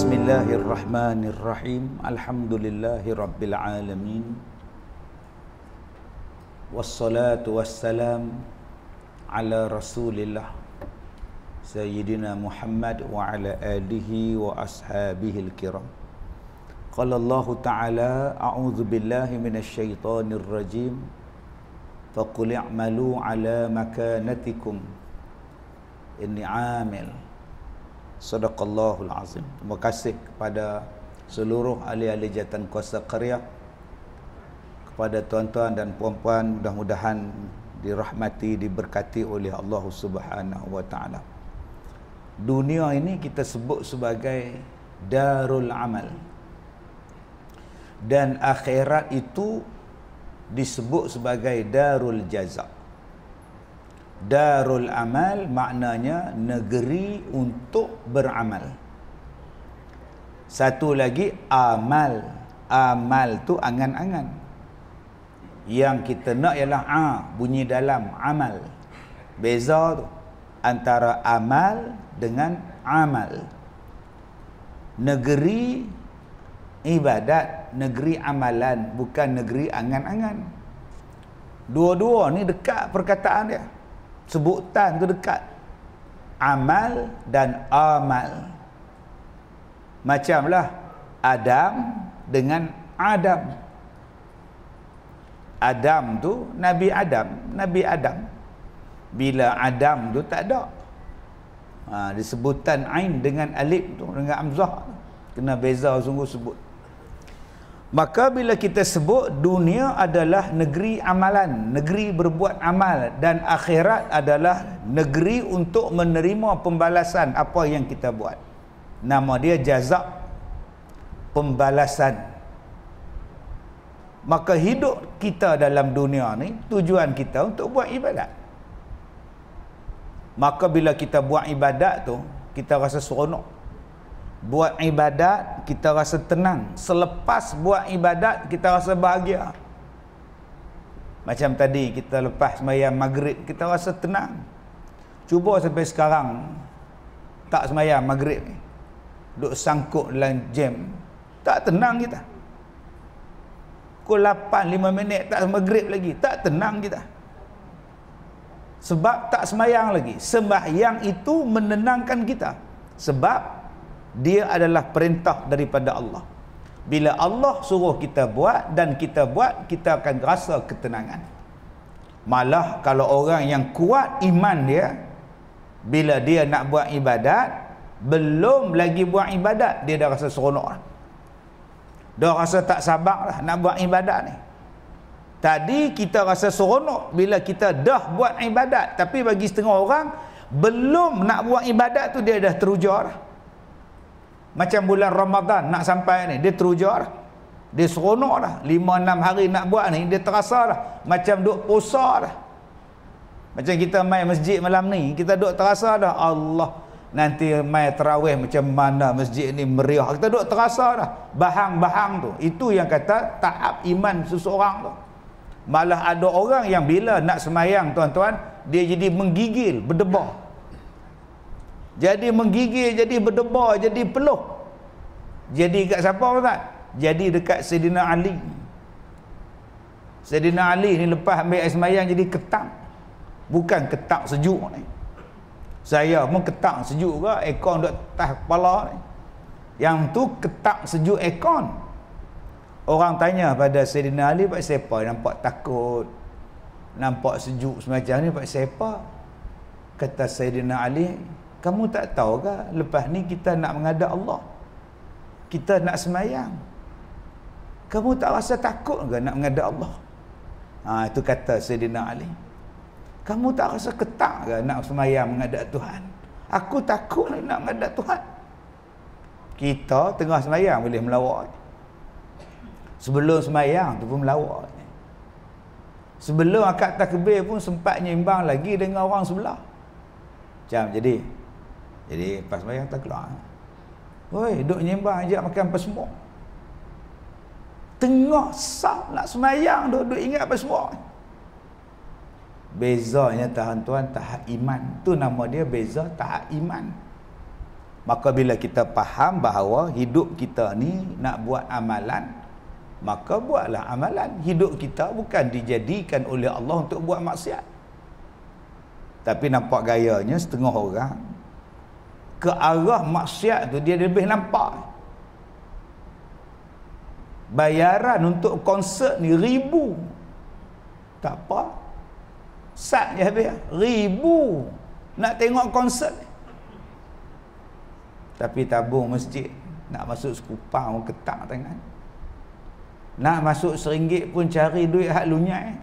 Bismillahirrahmanirrahim. Alhamdulillahirabbil alamin. Wassalatu wassalam ala Rasulillah Sayyidina Muhammad wa ala alihi wa ashabihil kiram. Qala Allah Ta'ala, a'udzu billahi minasyaitonir rajim. Faqul i'malu ala makanatikum inni 'amil. Sadaqallahul azim. Terima kasih kepada seluruh ahli-ahli jawatan kuasa karya, kepada tuan-tuan dan puan-puan, mudah-mudahan dirahmati, diberkati oleh Allah Subhanahu wa taala. Dunia ini kita sebut sebagai darul amal, dan akhirat itu disebut sebagai darul jaza. Darul amal maknanya negeri untuk beramal. Satu lagi amal. Amal tu angan-angan. Yang kita nak ialah bunyi dalam amal. Beza tu antara amal dengan amal. Negeri ibadat, negeri amalan, bukan negeri angan-angan. Dua-dua ni dekat perkataan dia. Sebutan tu dekat. Amal dan amal. Macamlah Adam dengan Adam. Adam tu Nabi Adam. Nabi Adam. Bila Adam tu tak ada. Disebutan ain dengan alif tu, dengan hamzah. Kena beza sungguh sebut. Maka bila kita sebut dunia adalah negeri amalan, negeri berbuat amal, dan akhirat adalah negeri untuk menerima pembalasan apa yang kita buat. Nama dia jazak, pembalasan. Maka hidup kita dalam dunia ni tujuan kita untuk buat ibadat. Maka bila kita buat ibadat tu, kita rasa seronok. Buat ibadat kita rasa tenang. Selepas buat ibadat kita rasa bahagia. Macam tadi kita lepas sembahyang maghrib, kita rasa tenang. Cuba sampai sekarang tak sembahyang maghrib ni, duk sangkut dalam jam, tak tenang kita. Pukul 8 5 minit tak maghrib lagi, tak tenang kita. Sebab tak sembahyang lagi. Sembahyang itu menenangkan kita. Sebab dia adalah perintah daripada Allah. Bila Allah suruh kita buat dan kita buat, kita akan rasa ketenangan. Malah kalau orang yang kuat iman dia, bila dia nak buat ibadat, belum lagi buat ibadat, dia dah rasa seronok lah. Dah rasa tak sabar lah nak buat ibadat ni. Tadi kita rasa seronok bila kita dah buat ibadat, tapi bagi setengah orang, belum nak buat ibadat tu dia dah teruja lah. Macam bulan Ramadan nak sampai ni, dia teruja lah. Dia seronok lah. 5-6 hari nak buat ni, dia terasa lah macam duk puasa lah. Macam kita main masjid malam ni, kita duk terasa dah, Allah, nanti main tarawih macam mana masjid ni meriah. Kita duk terasa dah bahang-bahang tu. Itu yang kata tahap iman seseorang tu. Malah ada orang yang bila nak semayang tuan-tuan, dia jadi menggigil, berdebar. Jadi menggigil, jadi berdebar, jadi peluh. Jadi kat siapa Ustaz? Jadi dekat Sayyidina Ali. Sayyidina Ali ni lepas ambil air semayang jadi ketang. Bukan ketang sejuk ni. Saya pun ketang sejuk ke, aircon duduk atas kepala ni. Yang tu ketang sejuk aircon. Orang tanya pada Sayyidina Ali, pak siapa nampak takut, nampak sejuk semacam ni, pak siapa? Kata Sayyidina Ali, kamu tak tahu ke lepas ni kita nak menghadap Allah, kita nak semayang, kamu tak rasa takut ke nak menghadap Allah? Itu kata Sayyidina Ali. Kamu tak rasa ketak ke nak semayang menghadap Tuhan? Aku takut nak menghadap Tuhan. Kita tengah semayang boleh melawak. Sebelum semayang tu pun melawak. Sebelum akad takbir pun sempat nyimbang lagi dengan orang sebelah. Macam jadi pas semayang tak keluar. Woi, duk nyimbang ajak makan apa semua. Tengah sah nak semayang duk ingat apa semua. Bezanya tuan-tuan tahap iman. Tu nama dia beza tahap iman. Maka bila kita faham bahawa hidup kita ni nak buat amalan, maka buatlah amalan. Hidup kita bukan dijadikan oleh Allah untuk buat maksiat. Tapi nampak gayanya setengah orang ke arah maksiat tu dia lebih nampak. Bayaran untuk konsert ni 1,000. Tak apa. Sat je habis. 1,000 nak tengok konsert ni. Tapi tabung masjid nak masuk sekupang ketak tangan. Nak masuk RM1 pun cari duit hak lunyai.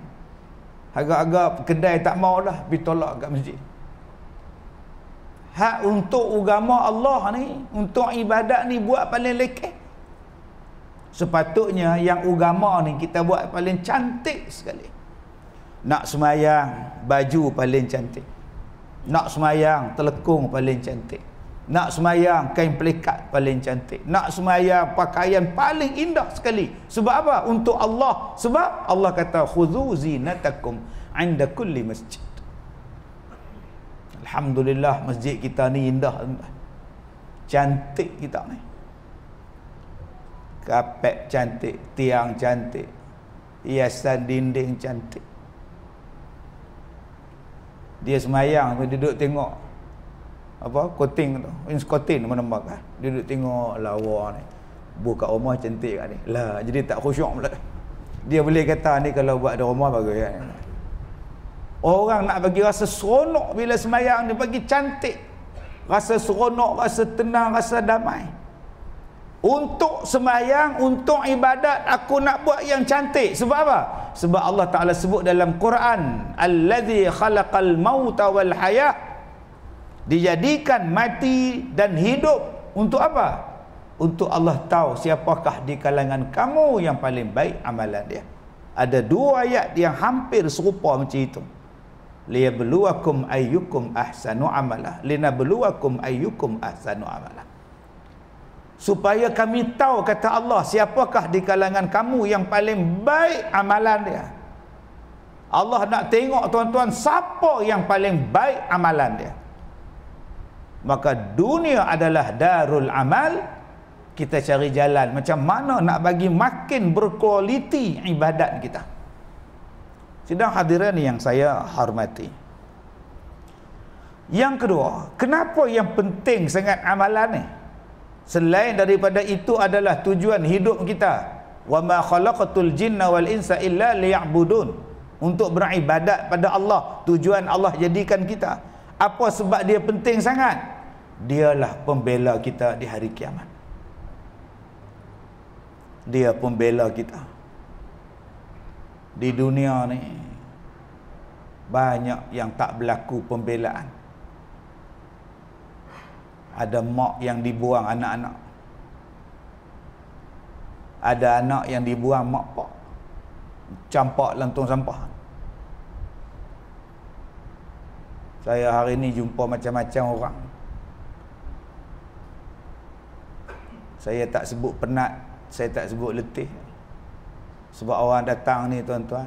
Harga-harga kedai tak mau dah, pergi tolak kat masjid. Hak untuk agama Allah ni, untuk ibadat ni buat paling lekeh. Sepatutnya yang agama ni kita buat paling cantik sekali. Nak semayang, baju paling cantik. Nak semayang, telekung paling cantik. Nak semayang, kain pelikat paling cantik. Nak semayang, pakaian paling indah sekali. Sebab apa? Untuk Allah. Sebab Allah kata, khudhu zinatakum 'inda kulli masjid. Alhamdulillah, masjid kita ni indah. Cantik kita ni. Kapet cantik, tiang cantik, hiasan dinding cantik. Dia semayang, duduk tengok apa coating tu, coating nama-nama kan, duduk tengok lawa ni, buka rumah cantik kat ni lah, jadi tak khusyuk pula. Dia boleh kata ni kalau buat di rumah bagus kan. Orang nak bagi rasa seronok bila semayang, dia bagi cantik, rasa seronok, rasa tenang, rasa damai. Untuk semayang, untuk ibadat, aku nak buat yang cantik. Sebab apa? Sebab Allah Ta'ala sebut dalam Quran, Allazi khalaqal mauta wal hayat, dijadikan mati dan hidup untuk apa? Untuk Allah tahu siapakah di kalangan kamu yang paling baik amalan dia. Ada 2 ayat yang hampir serupa macam itu. Liyabluwakum ayyukum ahsanu amala, linabluwakum ayyukum ahsanu amala. Supaya kami tahu, kata Allah, siapakah di kalangan kamu yang paling baik amalan dia. Allah nak tengok tuan-tuan siapa yang paling baik amalan dia. Maka dunia adalah darul amal. Kita cari jalan macam mana nak bagi makin berkualiti ibadat kita. Sidang hadirin yang saya hormati, yang kedua, kenapa yang penting sangat amalan ni? Selain daripada itu adalah tujuan hidup kita. Wa ma khalaqatul jinna wal insa illa liya'budun. Untuk beribadat pada Allah. Tujuan Allah jadikan kita. Apa sebab dia penting sangat? Dialah pembela kita di hari kiamat. Dia pembela kita. Di dunia ni banyak yang tak berlaku pembelaan. Ada mak yang dibuang anak-anak. Ada anak yang dibuang mak pak, campak lantung sampah. Saya hari ni jumpa macam-macam orang. Saya tak sebut penat, saya tak sebut letih. Sebab orang datang ni tuan-tuan,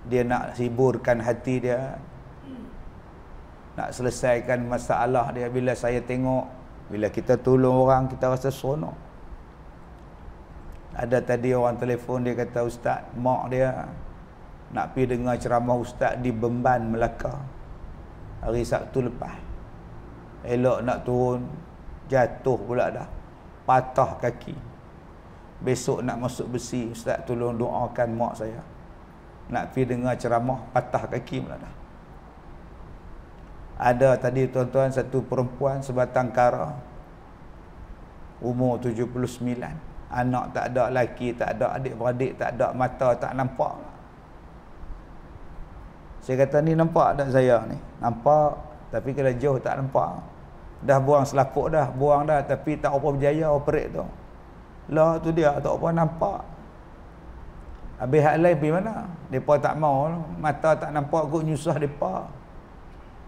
dia nak hiburkan hati dia, nak selesaikan masalah dia. Bila saya tengok, bila kita tolong orang, kita rasa seronok. Ada tadi orang telefon, dia kata, Ustaz, mak dia nak pergi dengar ceramah Ustaz di Bemban, Melaka, hari Sabtu lepas. Elok nak turun, jatuh pula dah, patah kaki. Besok nak masuk besi, Ustaz tolong doakan mak saya. Nak pergi dengar ceramah, patah kaki pula dah. Ada tadi tuan-tuan satu perempuan sebatang kara, umur 79, anak tak ada, laki tak ada, adik-beradik tak ada, mata tak nampak. Saya kata, ni nampak tak saya ni? Nampak, tapi kalau jauh tak nampak. Dah buang selaput dah, buang dah, tapi tak apa berjaya operate tu. Lah tu dia, tak apa nampak. Habis hak lain pergi mana? Mereka tak mau, mata tak nampak kot, nyusah mereka.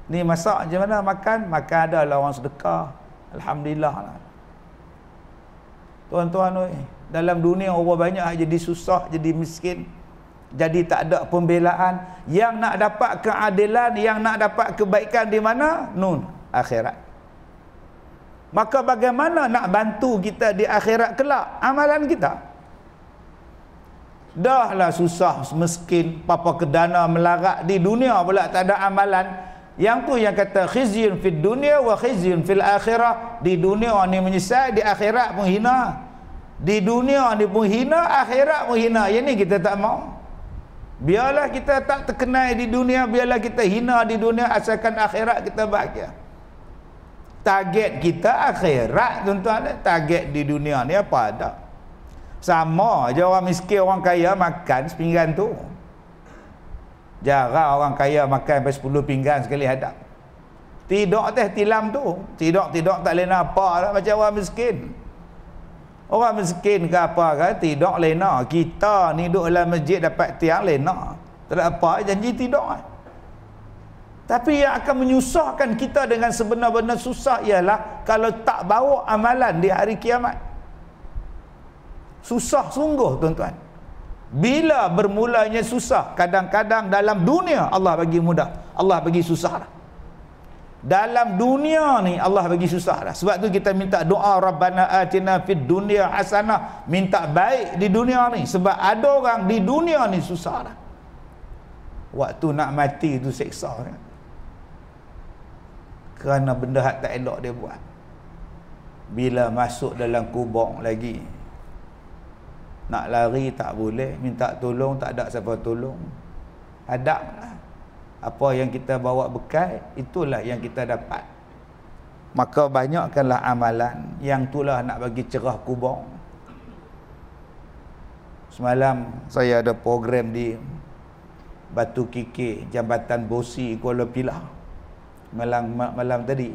Ni masak macam mana? Makan ada lah orang sedekah. Alhamdulillah lah. Tuan-tuan, dalam dunia orang banyak jadi susah, jadi miskin, jadi tak ada pembelaan. Yang nak dapat keadilan, yang nak dapat kebaikan di mana? Nun, akhirat. Maka bagaimana nak bantu kita di akhirat kelak? Amalan kita. Dahlah susah, miskin, papa kedana melarat, di dunia pula tak ada amalan. Yang tu yang kata khizyun fid dunya wa khizyun fil akhirah. Di dunia ni menyesal, di akhirat pun hina. Di dunia ni pun hina, akhirat pun hina. Yang ni kita tak mau. Biarlah kita tak terkenal di dunia, biarlah kita hina di dunia, asalkan akhirat kita bahagia. Target kita akhirat, tuan-tuan. Target di dunia ni apa ada? Sama je orang miskin, orang kaya makan sepinggan tu. Jarang orang kaya makan sampai 10 pinggan sekali hadap. Tidak teh tilam tu. Tidak tak lena apa lah, macam orang miskin. Orang miskin ke apa ke, tidak lena. Kita ni duduk dalam masjid dapat tiang lena. Tak ada apa, janji tidak. Tapi yang akan menyusahkan kita dengan sebenar-benar susah ialah kalau tak bawa amalan di hari kiamat. Susah sungguh, tuan-tuan. Bila bermulanya susah, kadang-kadang dalam dunia Allah bagi mudah, Allah bagi susah dah. Dalam dunia ni Allah bagi susah dah. Sebab tu kita minta doa Rabbana atina fid dunya hasanah, minta baik di dunia ni. Sebab ada orang di dunia ni susah dah. Waktu nak mati tu seksa kan? Kerana benda hak tak elok dia buat. Bila masuk dalam kubur lagi, nak lari tak boleh, minta tolong tak ada siapa tolong. Hadaplah. Apa yang kita bawa bekal, itulah yang kita dapat. Maka banyakkanlah amalan. Yang itulah nak bagi cerah kubur. Semalam saya ada program di Batu Kikir, Jambatan Bosi, Kuala Pilah. Malam tadi.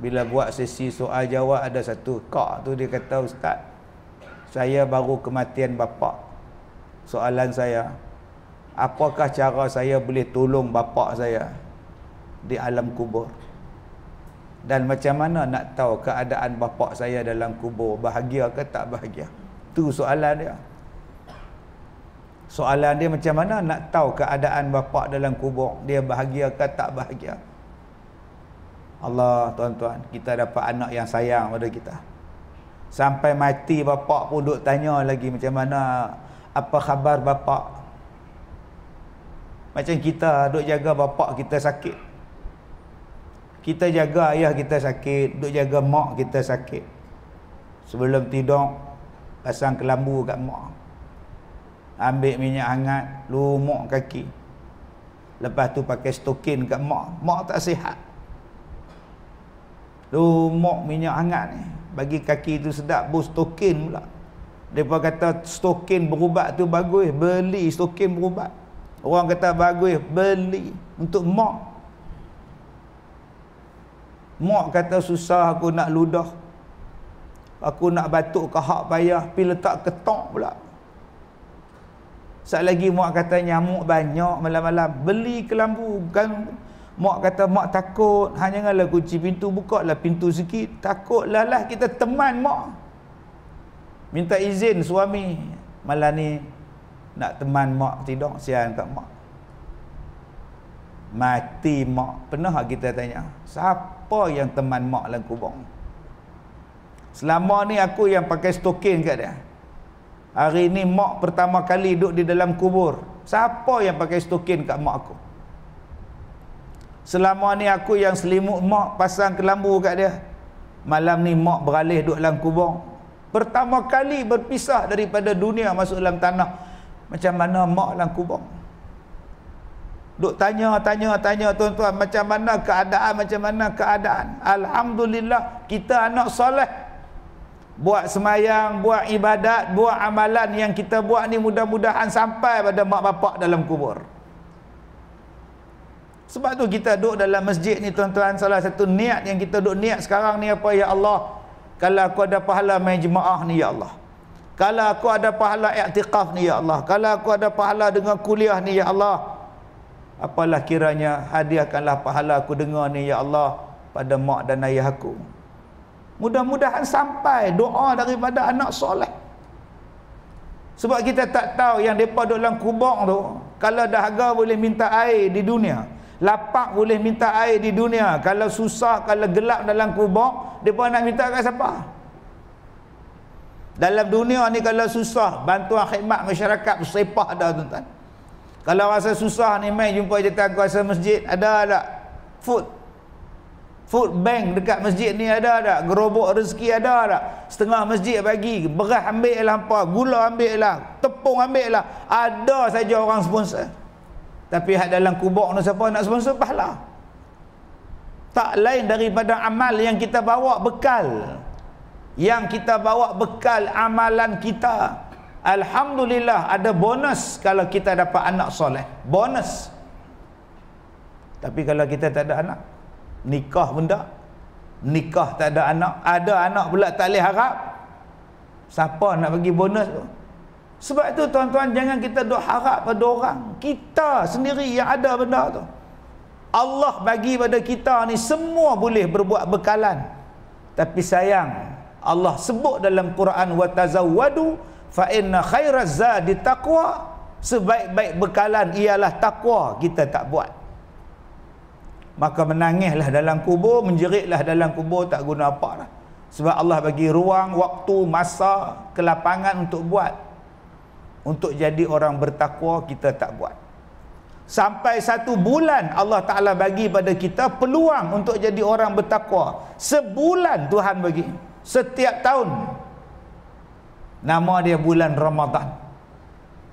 Bila buat sesi soal jawab, ada satu kak tu dia kata, Ustaz, saya baru kematian bapa. Soalan saya, apakah cara saya boleh tolong bapa saya di alam kubur? Dan macam mana nak tahu keadaan bapa saya dalam kubur, bahagia ke tak bahagia? Tu soalan dia. Soalan dia macam mana nak tahu keadaan bapa dalam kubur, dia bahagia ke tak bahagia? Allah, tuan-tuan, kita dapat anak yang sayang pada kita. Sampai mati bapa pun duk tanya lagi macam mana, apa khabar bapa? Macam kita duk jaga bapa kita sakit. Kita jaga ayah kita sakit, duk jaga mak kita sakit. Sebelum tidur, pasang kelambu kat mak. Ambil minyak hangat, lumuk kaki. Lepas tu pakai stokin kat mak. Mak tak sihat. Lumuk minyak hangat ni, bagi kaki tu sedap, bos stokin pula. Mereka kata stokin berubat tu bagus, beli stokin berubat. Orang kata bagus, beli untuk mak. Mak kata susah aku nak ludah, aku nak batuk kahak payah, pergi letak ketok pula. Sekali lagi mak kata nyamuk banyak malam-malam, beli kelambu. Kan mak kata mak takut, janganlah kunci pintu, buka lah pintu sikit. Takutlah lah kita teman mak. Minta izin suami, malam ni nak teman mak tidur, siang kat mak. Mati mak, pernah kita tanya, siapa yang teman mak dalam kubur? Selama ni aku yang pakai stokin kat dia. Hari ni mak pertama kali duduk di dalam kubur. Siapa yang pakai stokin kat mak aku? Selama ni aku yang selimut mak, pasang kelambu kat dia. Malam ni mak beralih duduk dalam kubur. Pertama kali berpisah daripada dunia, masuk dalam tanah. Macam mana mak dalam kubur? Duk tanya tuan-tuan, macam mana keadaan? Alhamdulillah, kita anak soleh. Buat semayang, buat ibadat, buat amalan yang kita buat ni mudah-mudahan sampai pada mak bapak dalam kubur. Sebab tu kita duduk dalam masjid ni tuan-tuan, salah satu niat yang kita duduk niat sekarang ni apa? Ya Allah, kalau aku ada pahala main jemaah ni ya Allah, kalau aku ada pahala i'tikaf ni ya Allah, kalau aku ada pahala dengan kuliah ni ya Allah, apalah kiranya hadiahkanlah pahala aku dengar ni ya Allah pada mak dan ayah aku. Mudah-mudahan sampai doa daripada anak soleh. Sebab kita tak tahu yang mereka duduk dalam kubur tu, kalau dahaga boleh minta air di dunia, Lapak boleh minta air di dunia. Kalau susah, kalau gelap dalam kubur, mereka nak minta kat siapa? Dalam dunia ni kalau susah, bantuan khidmat masyarakat bersepah dah tuan-tuan. Kalau rasa susah ni, mai jumpa jawatan kuasa masjid, ada tak? Food bank dekat masjid ni ada tak? Gerobok rezeki ada tak? Setengah masjid bagi, beras ambil lah apa, gula ambil lah, tepung ambil lah. Ada saja orang sponsor. Tapi hak dalam kubur ni siapa nak sponsor? Pahala. Tak lain daripada amal yang kita bawa bekal. Yang kita bawa bekal amalan kita. Alhamdulillah ada bonus kalau kita dapat anak soleh. Bonus. Tapi kalau kita tak ada anak, nikah pun tak. Nikah tak ada anak pula tak boleh harap. Siapa nak bagi bonus tu? Sebab itu tuan-tuan, jangan kita duk harap pada orang. Kita sendiri yang ada benda tu. Allah bagi pada kita ni semua boleh berbuat bekalan. Tapi sayang, Allah sebut dalam Quran, wa tazawwadu fa inna khairaz zadi taqwa. Sebaik-baik bekalan ialah takwa. Kita tak buat. Maka menangislah dalam kubur, menjeritlah dalam kubur, tak guna apa dah. Sebab Allah bagi ruang, waktu, masa, kelapangan untuk buat. Untuk jadi orang bertakwa, kita tak buat. Sampai 1 bulan Allah Ta'ala bagi pada kita peluang untuk jadi orang bertakwa. Sebulan Tuhan bagi. Setiap tahun. Nama dia bulan Ramadan.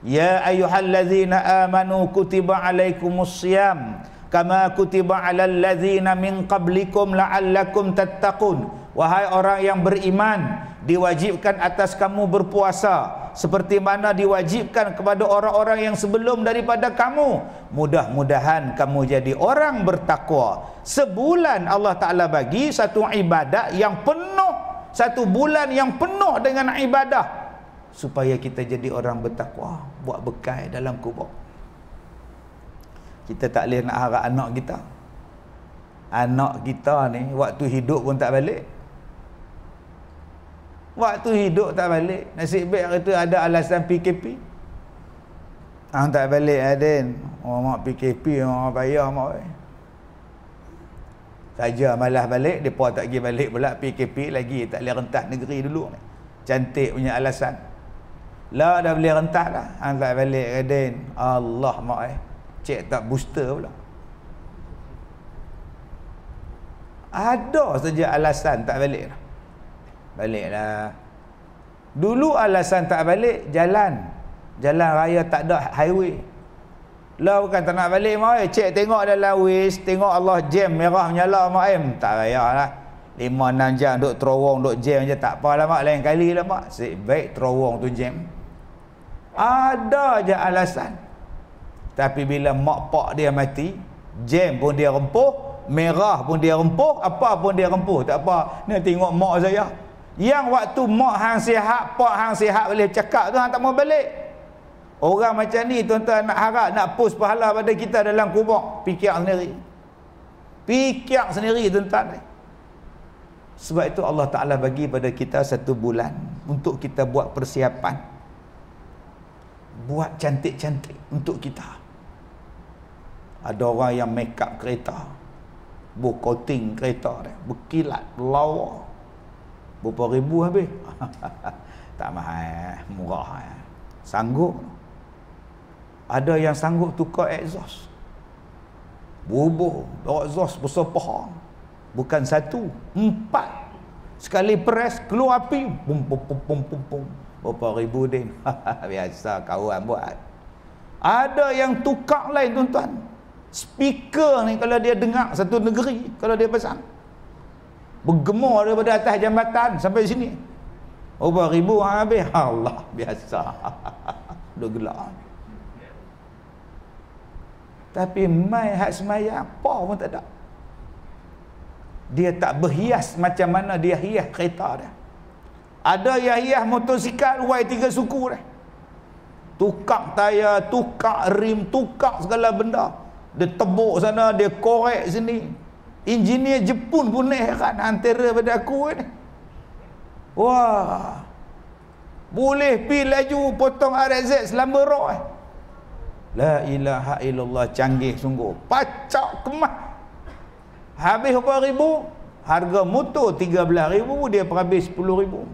Ya ayyuhallazina amanu kutiba alaikumusiyam kama kutiba alal ladzina min qablikum la'allakum tattaqun. Wahai orang yang beriman, diwajibkan atas kamu berpuasa seperti mana diwajibkan kepada orang-orang yang sebelum daripada kamu. Mudah-mudahan kamu jadi orang bertakwa. Sebulan Allah Ta'ala bagi satu ibadat yang penuh, 1 bulan yang penuh dengan ibadah, supaya kita jadi orang bertakwa, buat bekal dalam kubur. Kita tak boleh nak harap anak kita. Anak kita ni waktu hidup pun tak balik. Waktu hidup tak balik. Nasib baik hari tu ada alasan PKP. Tak balik Adin. Mak PKP, mak payah mak. Saja malah balik, depa tak pergi balik pula. PKP lagi tak boleh rentas negeri dulu ni. Cantik punya alasan. Lah dah boleh rentas dah. Tak balik Adin. Allah mak cek tak booster pula. Ada saja alasan tak balik dah. Baliklah. Dulu alasan tak balik, jalan raya tak ada highway. Lah bukan tak nak balik mak, cek tengok dalam Waze, tengok Allah jam merah menyala mak, tak payahlah. 5-6 jam duk terowong, duk jam je, tak apalah mak, lain kali lah mak. Baik terowong tu jam. Ada je alasan. Tapi bila mak pak dia mati, jam pun dia rempuh, merah pun dia rempuh, apa pun dia rempuh, tak apa. Ni tengok mak saya. Yang waktu mak hang sihat, pak hang sihat boleh cakap tu, hang tak mau balik. Orang macam ni tuan-tuan nak harap nak push pahala pada kita dalam kubur, fikir sendiri. Fikir sendiri tuan-tuan. Sebab itu Allah Ta'ala bagi pada kita 1 bulan untuk kita buat persiapan. Buat cantik-cantik untuk kita. Ada orang yang make up kereta, coating kereta dia, berkilat, lawa. Berapa ribu habis? Tak mahal, murah. Sanggup. Ada yang sanggup tukar exhaust. Bubuh, bawa exhaust besar paha. Bukan 1, 4. Sekali press keluar api, pum pum pum pum pum pum. Berapa ribu din? Biasa kawan buat. Ada yang tukar lain tuan-tuan. Speaker ni kalau dia dengar satu negeri, kalau dia pasang, bergema daripada atas jambatan sampai sini. Berapa ribu habis? Allah, biasa. Dah gelap. Tapi mai hak semaya apa pun tak ada. Dia tak berhias macam mana dia hias kereta dia. Ada yang hias motosikal Y3 suku dia. Tukar tayar, tukar rim, tukar segala benda. Dia tebuk sana, dia korek sini. Engineer Jepun pun heran antara pada aku ni. Wah. Boleh pi laju potong RZ selamba roh. La ilaha illallah, canggih sungguh. Pacak kemas. Habis berapa ribu? Harga motor 13,000, dia perhabis 10,000.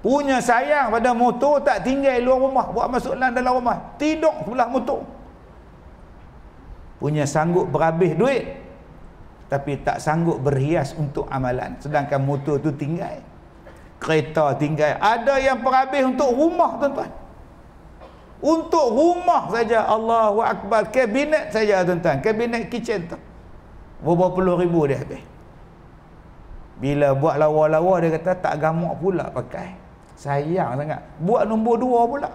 Punya sayang pada motor, tak tinggal luar rumah, buat masuk dalam rumah, tidur sebelah motor. Punya sanggup berhabis duit, tapi tak sanggup berhias untuk amalan. Sedangkan motor tu tinggal, kereta tinggal. Ada yang berhabis untuk rumah, tuan-tuan. Untuk rumah saja, Allahu Akbar. Kabinet saja, tuan-tuan, kabinet kitchen tu berapa puluh ribu dia habis. Bila buat lawa-lawa, dia kata tak gamak pula pakai, sayang sangat. Buat nombor 2 pula,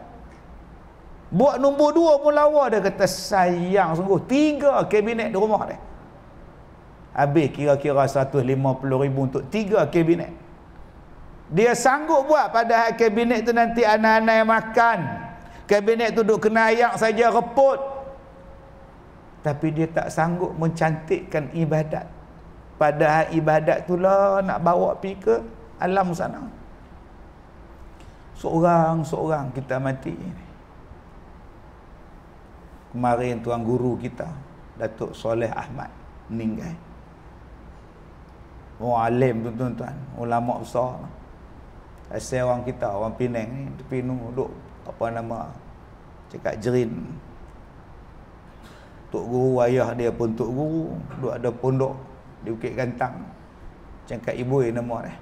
buat nombor 2 pun lawa, dia kata sayang sungguh. 3 kabinet di rumah dia habis kira-kira 150,000 untuk 3 kabinet. Dia sanggup buat, padahal kabinet tu nanti anak-anak yang makan. Kabinet tu duk kena ayak saja, reput. Tapi dia tak sanggup mencantikkan ibadat. Padahal ibadat tu lah nak bawa pergi ke alam sana. Seorang-seorang kita mati. Kemarin tuan guru kita, Datuk Soleh Ahmad, meninggal. Orang alim tu, tuan-tuan, ulama besar. Asal orang kita, orang Penang ni, tepi duduk apa nama, cakap Jerin. Tok guru, ayah dia pun tok guru, duduk ada pondok di Bukit Gantang, cakap ibu nama dia.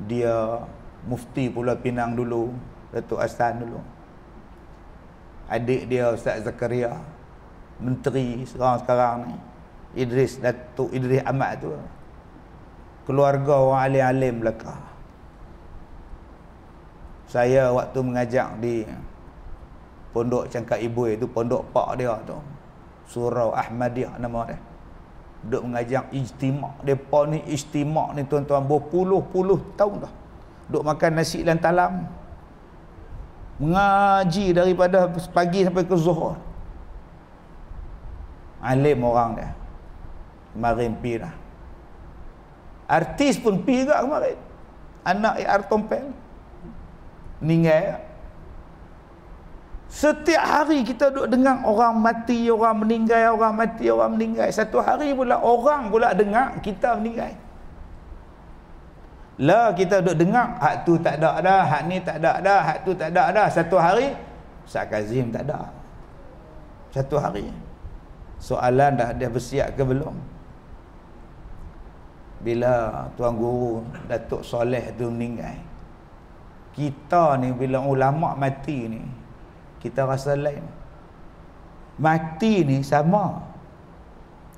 Dia mufti Pulau Pinang dulu, Datuk Hassan dulu. Adik dia Ustaz Zakaria, menteri sekarang ni, Datuk Idris Ahmad tu, keluarga orang alim-alim belaka. Saya waktu mengajak di pondok Cangkak Ibu itu, pondok pak dia tu, Surau Ahmadiyah nama dia, duk mengajak ijtimak. Depa ni ijtimak ni, tuan-tuan, berpuluh-puluh tahun dah duk makan nasi dan talam, mengaji daripada pagi sampai ke Zuhur. Alim orang dia. Kemarin pi dah. Artis pun pi juga kemarin. Anak AR Tompel meninggal. Setiap hari kita duk dengar orang mati, orang meninggal, orang mati, orang meninggal. Satu hari pula orang pula dengar kita meninggal. Lah kita duk dengar hak tu tak ada dah, hak ni tak ada dah, hak tu tak ada dah. Satu hari Ustaz Kazim tak ada. Satu hari. Soalan dah dia bersiap ke belum? Bila tuan guru Datuk Soleh tu meninggal, kita ni bila ulama mati ni, kita rasa lain. Mati ni sama,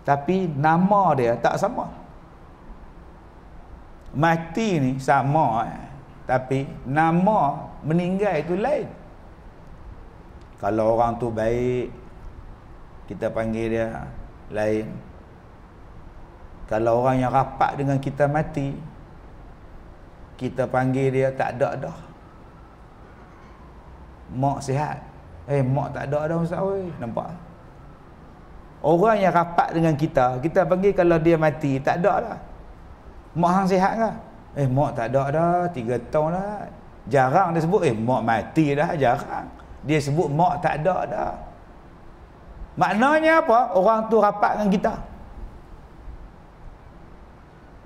tapi nama dia tak sama. Mati ni sama, tapi nama meninggal itu lain. Kalau orang tu baik, kita panggil dia lain. Kalau orang yang rapat dengan kita mati, kita panggil dia tak ada dah. Mak sihat, mak tak ada dah Ustaz, oi, nampak? Orang yang rapat dengan kita, kita panggil kalau dia mati, tak ada dah. Mak hang sihat ke? Mak tak ada dah, 3 tahun dah. Jarang dia sebut mak mati dah, jarang. Dia sebut mak tak ada dah. Maknanya apa? Orang tu rapat dengan kita.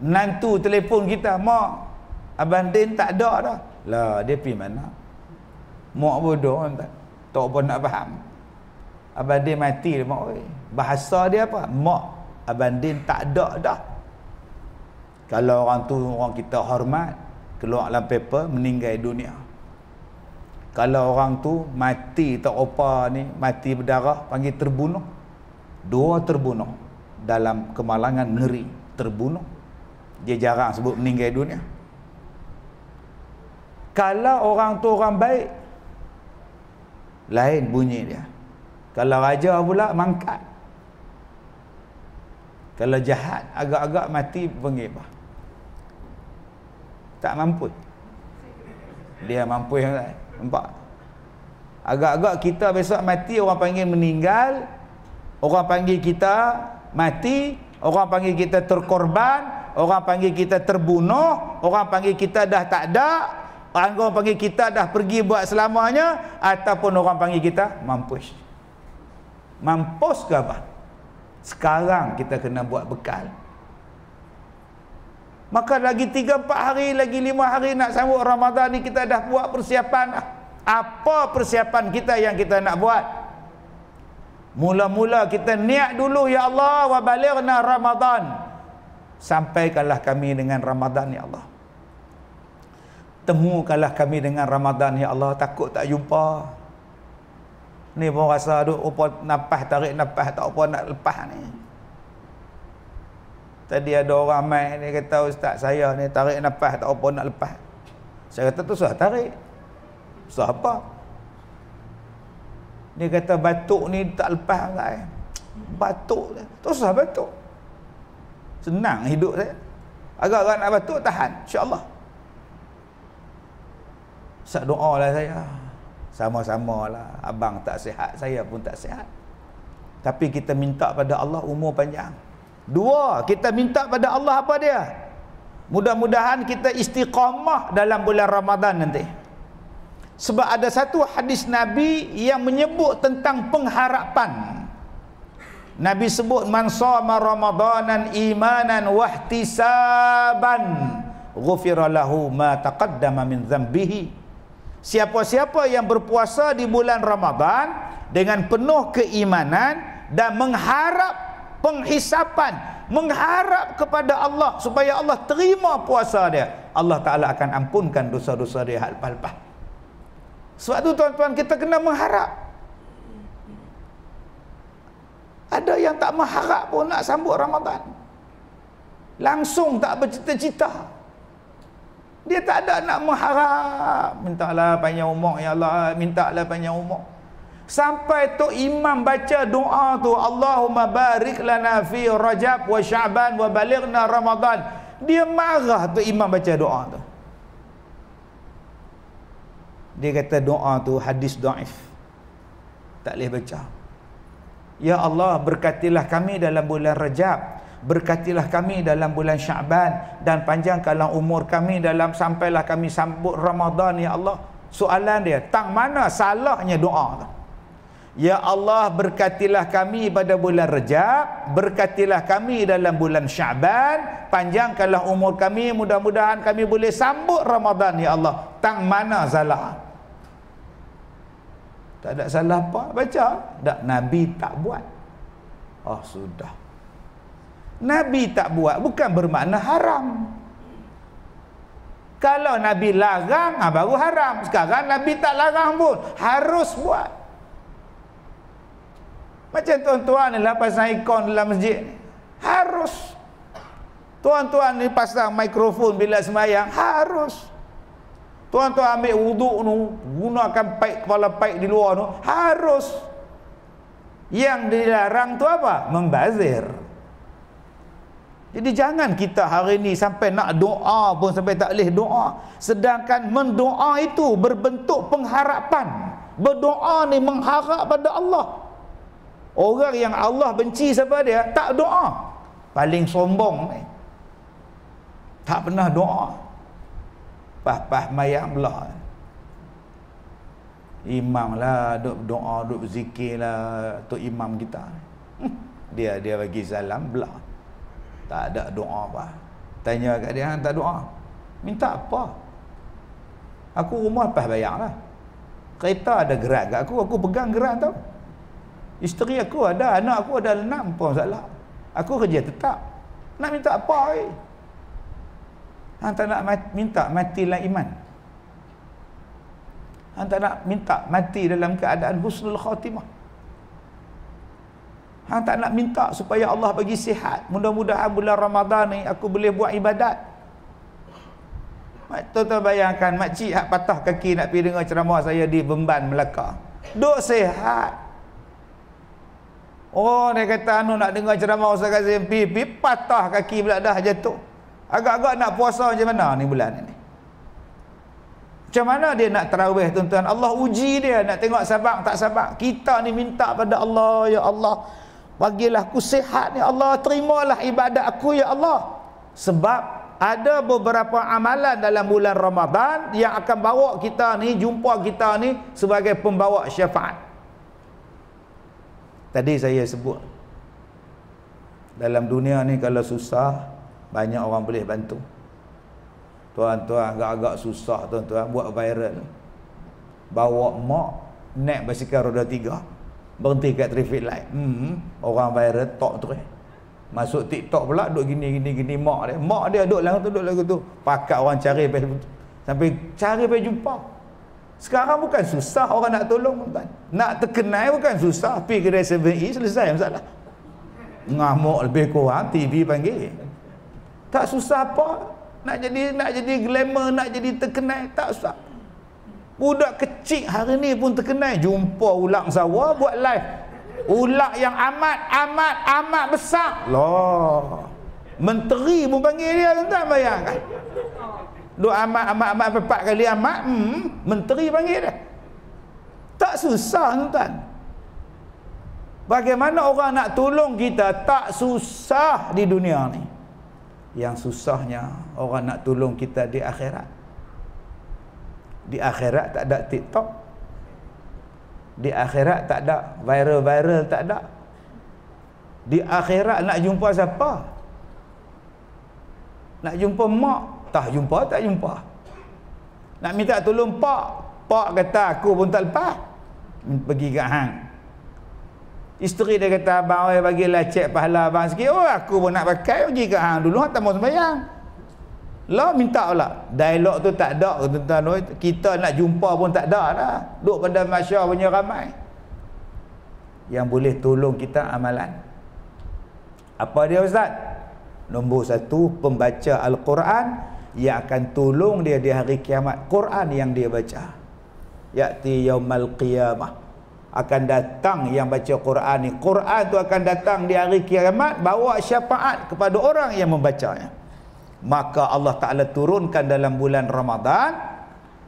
Menantu telefon kita, mak, Abang Din tak ada dah. Lah, dia pergi mana? Mak bodoh, tak apa nak faham. Abang Din mati, mak, oi. Bahasa dia apa? Mak, Abang Din tak ada dah. Kalau orang tu orang kita hormat, keluar dalam paper, meninggal dunia. Kalau orang tu mati tak apa ni, mati berdarah, panggil terbunuh. 2 terbunuh dalam kemalangan ngeri, terbunuh. Dia jarang sebut meninggal dunia. Kalau orang tu orang baik, lain bunyi dia. Kalau raja pula mangkat. Kalau jahat agak-agak mati panggil apa? Tak mampu. Dia mampu yang lain. Nampak? Agak-agak kita besok mati, orang panggil meninggal, orang panggil kita mati, orang panggil kita terkorban, orang panggil kita terbunuh, orang panggil kita dah tak ada, Orang panggil kita dah pergi buat selamanya, ataupun orang panggil kita mampus. Mampus ke apa? Sekarang kita kena buat bekal. Maka lagi 3-4 hari, lagi 5 hari nak sambut Ramadan ni, kita dah buat persiapan dah. Apa persiapan kita yang kita nak buat? Mula-mula kita niat dulu, ya Allah, wa balighna Ramadan. Sampaikanlah kami dengan Ramadan, ya Allah. Temukanlah kami dengan Ramadan, ya Allah. Takut tak jumpa. Ni pun rasa duk apa napas, tarik napas, tak apa nak lepas ni. Tadi ada orang mai ni kata, ustaz saya ni tarik napas tak apa nak lepas. Saya kata tu susah tarik. Susah apa? Dia kata batuk ni tak lepas kan. Batuk tu susah batuk. Senang hidup saya. Agak-agak nak batuk tahan, insya-Allah. Sak doa lah saya. Sama-sama lah. Abang tak sihat, saya pun tak sihat. Tapi kita minta pada Allah umur panjang. 2, kita minta pada Allah apa dia? Mudah-mudahan kita istiqamah dalam bulan Ramadan nanti. Sebab ada satu hadis Nabi yang menyebut tentang pengharapan. Nabi sebut, man shoma ramadanan imanan wahtisaban ghufira lahu ma taqaddama min dhanbihi. Siapa-siapa yang berpuasa di bulan Ramadan dengan penuh keimanan dan mengharap penghisapan, mengharap kepada Allah supaya Allah terima puasa dia, Allah Ta'ala akan ampunkan dosa-dosa dia hal lepas-lepas. Sebab tu tuan-tuan, kita kena mengharap. Ada yang tak mengharap pun nak sambut Ramadan, langsung tak bercita-cita. Dia tak ada nak mengharap, mintalah panjang umur ya Allah, mintalah panjang umur. Sampai tu imam baca doa tu, Allahumma barik lana fi Rajab wa Sya'ban wa balighna Ramadan, dia marah tu imam baca doa tu. Dia kata doa tu hadis dhaif, tak boleh baca. Ya Allah, berkatilah kami dalam bulan Rajab, berkatilah kami dalam bulan Sya'ban, dan panjangkanlah umur kami dalam sampailah kami sambut Ramadan ya Allah. Soalan dia, tang mana salahnya doa tu? Ya Allah, berkatilah kami pada bulan Rajab, berkatilah kami dalam bulan Sya'ban, panjangkanlah umur kami, mudah-mudahan kami boleh sambut Ramadan ya Allah. Tang mana salah? Tak ada salah apa? Baca. Tak, Nabi tak buat. Oh sudah. Nabi tak buat bukan bermakna haram. Kalau Nabi larang, baru haram. Sekarang Nabi tak larang pun, harus buat. Macam tuan-tuan ni lah pasang ikon dalam masjid ni, harus. Tuan-tuan ni pasang mikrofon bila sembahyang, harus. Tuan-tuan ambil wuduk tu, gunakan paik, kepala paik di luar tu, harus. Yang dilarang tu apa? Membazir. Jadi jangan kita hari ni sampai nak doa pun sampai tak boleh doa. Sedangkan mendoa itu berbentuk pengharapan. Berdoa ni mengharap pada Allah. Orang yang Allah benci siapa dia? Tak doa. Paling sombong ni, tak pernah doa. Pah mayang belah. Imam lah duk doa, duk zikir lah tu imam kita. Dia bagi salam belah. Tak ada doa apa. Tanya kat dia, tak doa. Minta apa? Aku rumah pah bayang lah. Kereta ada gerak kat aku pegang gerak tau. Isteri aku ada, anak aku ada 6 pun salah. Aku kerja tetap. Nak minta apa Hang tak nak minta mati dalam iman. Hang tak nak minta mati dalam keadaan husnul khatimah. Hang tak nak minta supaya Allah bagi sihat. Mudah-mudahan bulan Ramadan ni aku boleh buat ibadat. Tuan-tuan bayangkan makcik hak patah kaki nak pergi dengar ceramah saya di Bemban, Melaka. Duk sihat. Oh, dia kata anu nak dengar ceramah Ustaz Kazim, pi patah kaki pula dah jatuh. Agak-agak nak puasa macam mana ni bulan ni? Macam mana dia nak tarawih tuan-tuan? Allah uji dia, nak tengok sabar tak sabar. Kita ni minta pada Allah, ya Allah, bagilah aku sihat ya Allah, terimalah ibadat aku ya Allah. Sebab ada beberapa amalan dalam bulan Ramadan yang akan bawa kita ni, jumpa kita ni sebagai pembawa syafaat. Tadi saya sebut, dalam dunia ni kalau susah, banyak orang boleh bantu. Tuan-tuan agak-agak susah, tuan-tuan buat viral. Bawa mak naik basikal roda 3, berhenti kat traffic light. Orang viral tok terus. Masuk TikTok pula duk gini mak dia duk lagu tu. Pakat orang cari sampai cari sampai jumpa. Sekarang bukan susah orang nak tolong, tuan. Nak terkenal bukan susah, pergi kedai 7E selesai masalah. Ngamuk lebih kurang, TV panggil. Tak susah apa. Nak jadi glamour, nak jadi terkenal, tak susah. Budak kecil hari ni pun terkenal, jumpa ulang sawah buat live. Ulak yang amat besar. Loh. Menteri pun panggil dia, tuan-tuan bayangkan. Dua amat 4 kali amat, menteri panggil dia. Tak susah, tuan-tuan. Bagaimana orang nak tolong kita tak susah di dunia ni. Yang susahnya orang nak tolong kita di akhirat. Di akhirat tak ada TikTok. Di akhirat tak ada viral, tak ada. Di akhirat nak jumpa siapa? Nak jumpa mak, tak jumpa. Nak minta tolong pak kata aku pun tak lepas, pergi kat hang. Isteri dia kata, abang bagilah cek pahala abang sikit. Aku pun nak pakai, pergi kat hang dulu, tak mau sembahyang. Lah minta pula. Dialog tu tak ada, tuan-tuan. Kita nak jumpa pun tak ada dah. Duduk pada masyarakat punya ramai. Yang boleh tolong kita amalan. Apa dia, Ustaz? Nombor 1, pembaca Al-Quran yang akan tolong dia di hari kiamat. Quran yang dia baca. Ya'ti yaumal qiyamah. Akan datang yang baca Quran ni. Quran tu akan datang di hari kiamat, bawa syafaat kepada orang yang membacanya. Maka Allah Ta'ala turunkan dalam bulan Ramadan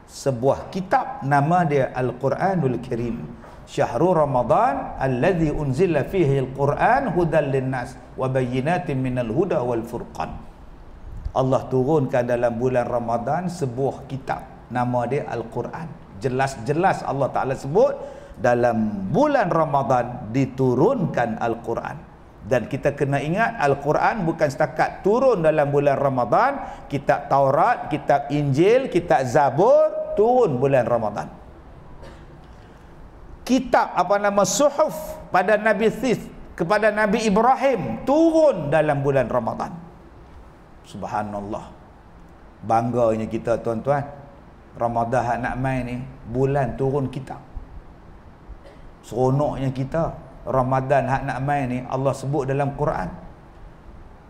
sebuah kitab, nama dia Al-Quranul Karim. Syahrul Ramadan alladhi unzila fihi Al-Quran hudan linnas wa bayyinatin minal huda wal furqan. Allah turunkan dalam bulan Ramadan sebuah kitab, nama dia Al-Quran. Jelas-jelas Allah Ta'ala sebut dalam bulan Ramadan diturunkan Al-Quran. Dan kita kena ingat, Al-Quran bukan setakat turun dalam bulan Ramadan. Kitab Taurat, kitab Injil, kitab Zabur turun bulan Ramadan. Kitab Suhuf pada Nabi Sis kepada Nabi Ibrahim turun dalam bulan Ramadan. Subhanallah. Bangganya kita, tuan-tuan. Ramadan nak main ni, bulan turun kitab. Seronoknya kita. Ramadan hak nak main ni Allah sebut dalam Quran.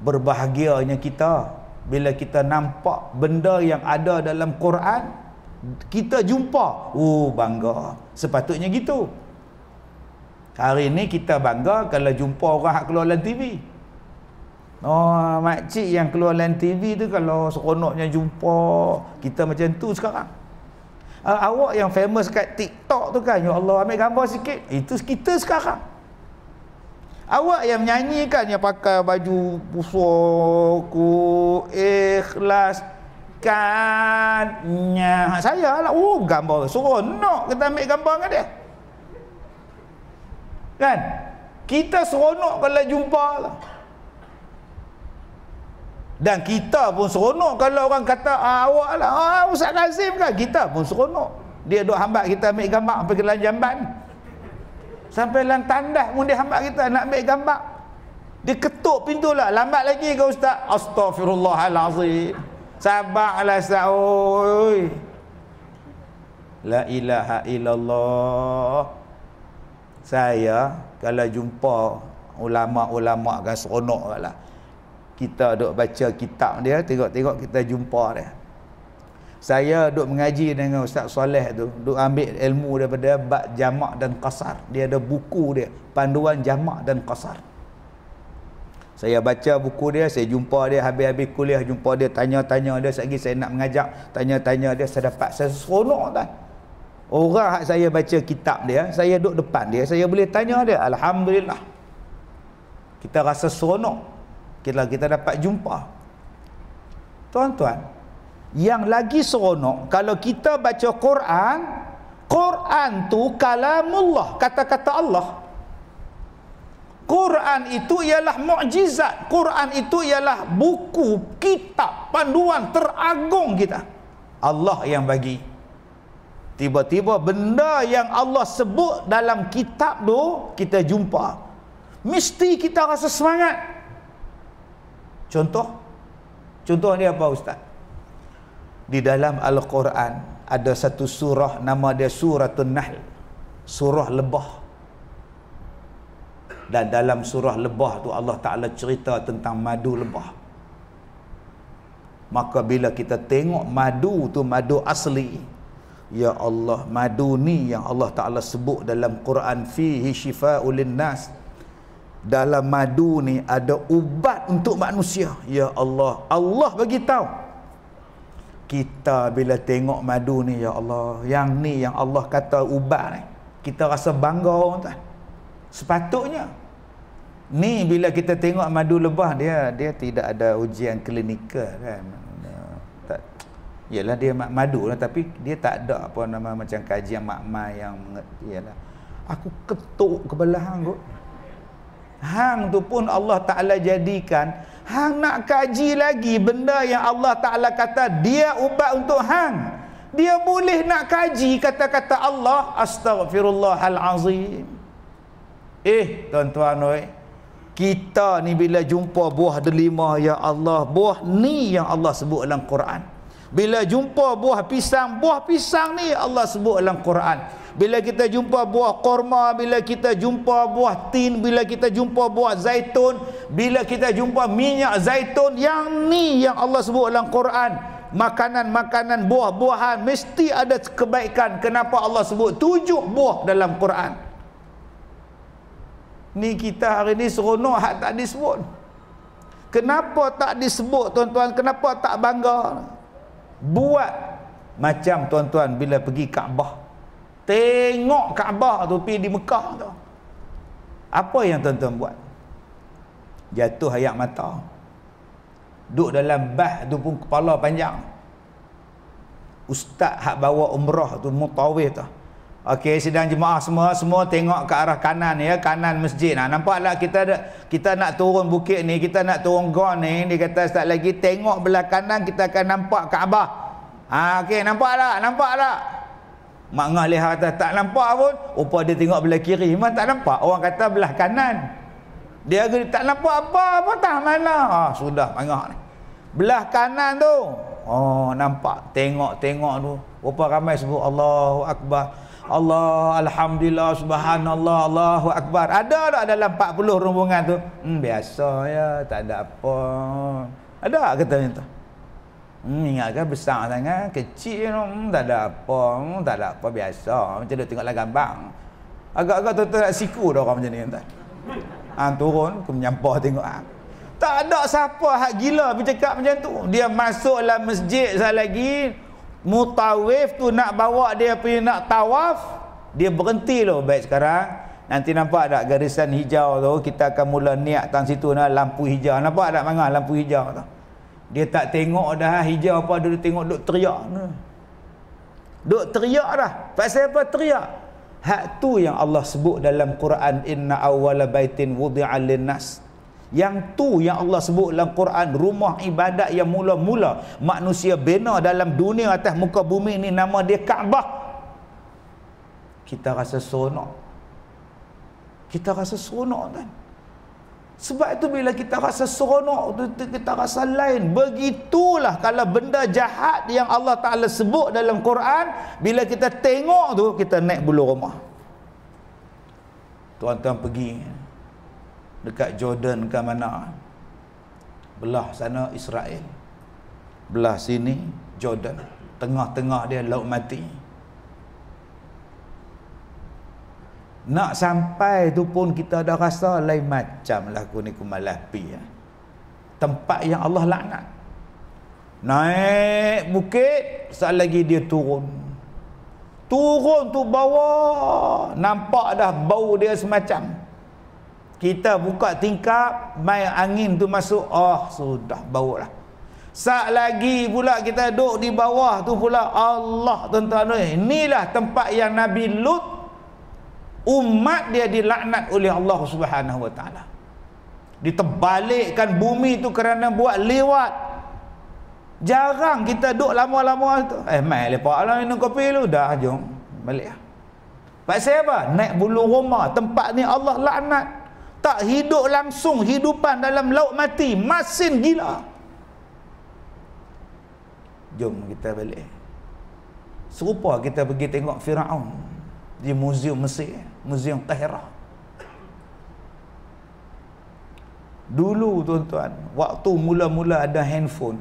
Berbahagianya kita bila kita nampak benda yang ada dalam Quran, kita jumpa, bangga. Sepatutnya gitu. Hari ni kita bangga kalau jumpa orang hak keluar dalam TV. Makcik yang keluar dalam TV tu kalau seronoknya jumpa kita macam tu sekarang. Awak yang famous kat TikTok tu kan, ya Allah ambil gambar sikit, itu kita sekarang. Awak yang menyanyikan, yang pakai baju pusuku ikhlas kannya, saya lah, gambar seronok kita ambil gambar dengan dia kan. Kita seronok kalau jumpa lah. Dan kita pun seronok kalau orang kata awak lah, Ustaz Kazim kan. Kita pun seronok. Dia duk hambat kita ambil gambar sampai ke dalam jamban. Sampai dalam tandas pun dia hambat kita nak ambil gambar. Dia ketuk pintu lah. Lambat lagi ke Ustaz? Astaghfirullahalazim. Sabarlah Ustaz. La ilaha illallah. Saya kalau jumpa ulama-ulama kan seronok lah. Kita duk baca kitab dia, tengok-tengok kita jumpa dia. Saya duk mengaji dengan Ustaz Soleh tu, duk ambil ilmu daripada bab jamak dan qasar. Dia ada buku dia, panduan jamak dan qasar. Saya baca buku dia, saya jumpa dia habis-habis kuliah, jumpa dia, tanya-tanya dia, lagi saya nak mengajak, tanya-tanya dia, saya dapat saya seronok kan. Orang hak saya baca kitab dia, saya duduk depan dia, saya boleh tanya dia, alhamdulillah. Kita rasa seronok kita dapat jumpa. Tuan-tuan, yang lagi seronok kalau kita baca Quran, Quran tu kalamullah, kata-kata Allah. Quran itu ialah mukjizat. Quran itu ialah buku, kitab, panduan teragung kita. Allah yang bagi. Tiba-tiba benda yang Allah sebut dalam kitab tu kita jumpa, mesti kita rasa semangat. Contoh dia apa, Ustaz? Di dalam Al-Quran ada satu surah, nama dia Suratul Nahl, surah lebah. Dan dalam surah lebah tu Allah Ta'ala cerita tentang madu lebah. Maka bila kita tengok madu tu madu asli, ya Allah, madu ni yang Allah Ta'ala sebut dalam Quran, fihi shifa'ul linnas, dalam madu ni ada ubat untuk manusia. Ya Allah, Allah bagi tahu. Kita bila tengok madu ni, ya Allah, yang ni yang Allah kata ubat ni, kita rasa bangga, tak? Sepatutnya ni bila kita tengok madu lebah, dia tidak ada ujian klinikal kan. Tak, yalah dia madu lah, tapi dia tak ada apa nama macam kajian makmal yang yalah. Aku ketuk kepala hang kot. Hang tu pun Allah Ta'ala jadikan hang nak kaji lagi benda yang Allah Ta'ala kata dia ubat untuk hang. Dia boleh nak kaji kata-kata Allah, astaghfirullahalazim. Tuan-tuan oi, kita ni bila jumpa buah delima, ya Allah, buah ni yang Allah sebut dalam Quran. Bila jumpa buah pisang ni Allah sebut dalam Quran. Bila kita jumpa buah korma, bila kita jumpa buah tin, bila kita jumpa buah zaitun, bila kita jumpa minyak zaitun, yang ni yang Allah sebut dalam Quran. Makanan-makanan, buah-buahan mesti ada kebaikan. Kenapa Allah sebut 7 buah dalam Quran? Ni kita hari ni seronok hak tak disebut. Kenapa tak disebut, tuan-tuan? Kenapa tak bangga? Buat macam tuan-tuan bila pergi Kaabah, tengok Kaabah tu, pergi di Mekah tu, apa yang tuan-tuan buat? Jatuh air mata. Duduk dalam bas tu pun kepala panjang. Ustaz hak bawa umrah tu, mutawif tu, okey, sidang jemaah semua tengok ke arah kanan, ya, kanan masjid. Nampak tak kita nak turun bukit ni, kita nak turun gua ni, dia kata start lagi tengok belah kanan, kita akan nampak Kaabah. Okey, nampak tak? Mak ngah lihat kata tak nampak pun, rupa dia tengok belah kiri, memang tak nampak. Orang kata belah kanan. Dia tak nampak apa tah mana. Sudah mangah ni. Belah kanan tu. Oh, nampak. Tengok tu. Rupa ramai sebut Allahu Akbar. Allah, alhamdulillah, subhanallah, Allahu Akbar. Ada tak dalam 40 rombongan tu? Biasa ya, tak ada apa. Ada katanya tu. Ingatkan besar sangat, kecil, tak ada apa, biasa. Macam dia tengoklah gambar. Agak-agak tu nak siku dah orang macam ni tuan. Turun, aku menyampah tengok. Tak ada siapa hak gila bercakap macam tu. Dia masuk dalam masjid sekali lagi, mutawif tu nak bawa dia pergi nak tawaf, dia berhenti loh. Baik, sekarang nanti nampak tak garisan hijau tu, kita akan mula niat tang situ nah, lampu hijau. Nampak tak mangah lampu hijau tu? Dia tak tengok dah hijau apa, dia tengok duk teriak nah. Duk teriak dah. Pasal apa teriak? Hak tu yang Allah sebut dalam Quran, inna awwala baitin wudi'a lin-nas. Yang tu yang Allah sebut dalam Quran, rumah ibadat yang mula-mula manusia bina dalam dunia atas muka bumi ni, nama dia Kaabah. Kita rasa seronok. Kan? Sebab itu bila kita rasa seronok, kita rasa lain. Begitulah kalau benda jahat yang Allah Ta'ala sebut dalam Quran, bila kita tengok tu, kita naik bulu rumah. Tuan-tuan pergi dekat Jordan ke mana, belah sana Israel, belah sini Jordan, tengah-tengah dia laut mati. Nak sampai tu pun kita dah rasa lain macam lah aku ni kumalapi ya. Tempat yang Allah laknat. Naik bukit, sekali lagi dia turun tu bawah, nampak dah bau dia semacam. Kita buka tingkap, main angin tu masuk, sudah bau lah. Sat lagi pula kita duduk di bawah tu pula Allah, tuan-tuan. Inilah tempat yang Nabi Lut umat dia dilaknat oleh Allah Subhanahu wa taala. Diterbalikkan bumi tu kerana buat lewat. Jarang kita duduk lama-lama tu. Mai lepak lah minum kopi lu, dah jom balik. Pasal apa? Naik bulu Roma, tempat ni Allah laknat. Tak hidup langsung, hidupan dalam laut mati, masin gila. Jom kita balik. Serupa kita pergi tengok Firaun di Muzium Mesir, Muzium Qahirah. Dulu tuan-tuan, waktu mula-mula ada handphone,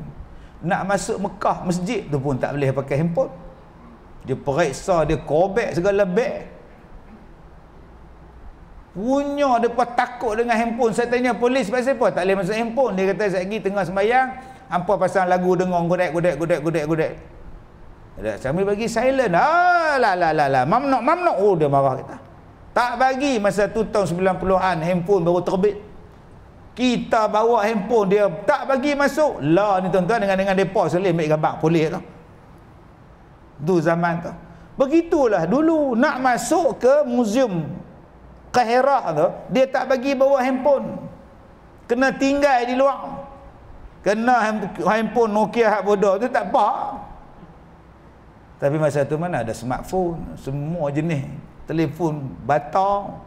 nak masuk Mekah masjid tu pun tak boleh pakai handphone. Dia periksa, dia korek segala beg. Punya depa takut dengan handphone. Saya tanya polis pasal apa tak boleh masuk handphone. Dia kata saya pergi tengah sembahyang, hampa pasang lagu dengar godek. Kami bagi silent. La. Mamnuk. Oh, dia marah kita. Tak bagi masa tu tahun 90-an handphone baru terbit. Kita bawa handphone dia tak bagi masuk. Lah ni tuan-tuan dengan depa boleh ambil gambar polis tu. Tu zaman tu. Begitulah dulu nak masuk ke Muzium Qahirah tu, dia tak bagi bawa handphone. Kena tinggal di luar. Kena handphone Nokia hak bodoh tu tak apa. Tapi masa tu mana ada smartphone, semua jenis telefon batal,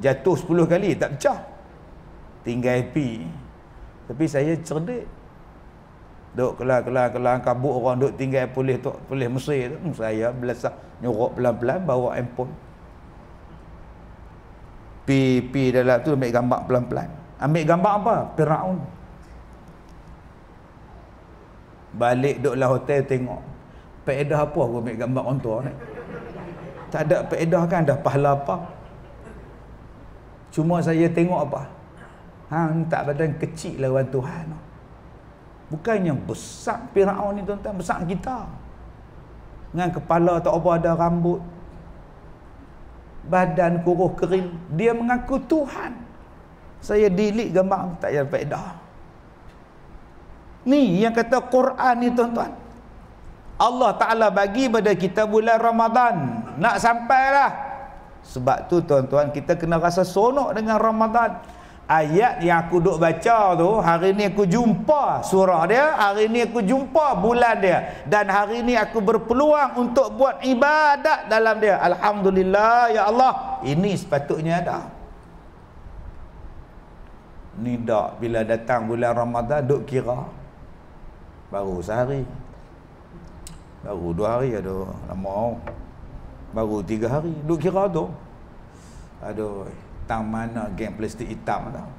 jatuh 10 kali tak pecah, tinggal api. Tapi saya cerdik, duk kelar kabut orang duk tinggal polis Mesir tu, saya belasah nyorok pelan-pelan bawa handphone, pi dalam tu ambil gambar pelan-pelan. Ambil gambar apa? Firaun. Balik duduklah hotel tengok. Faedah apa aku ambil gambar orang tua ni? Tak ada faedah kan, dah pahala apa? Cuma saya tengok apa? Tak badan kecil lawan Tuhan. Bukannya besar Firaun ni tuan-tuan, besar kita. Dengan kepala tak apa ada rambut, badan kuruh kering, dia mengaku Tuhan. Saya delete gambar tak ada faedah. Ni yang kata Quran ni tuan-tuan, Allah Ta'ala bagi pada kita bulan Ramadan. Nak sampailah. Sebab tu tuan-tuan, kita kena rasa sonok dengan Ramadan. Ayat yang aku duk baca tu, hari ni aku jumpa surah dia, hari ni aku jumpa bulan dia, dan hari ni aku berpeluang untuk buat ibadat dalam dia. Alhamdulillah ya Allah. Ini sepatutnya ada. Ni dak, bila datang bulan Ramadan duk kira baru sehari, baru 2 hari, aduh lama, baru 3 hari duk kira tu. Aduh, tang mana geng plastik hitam tau.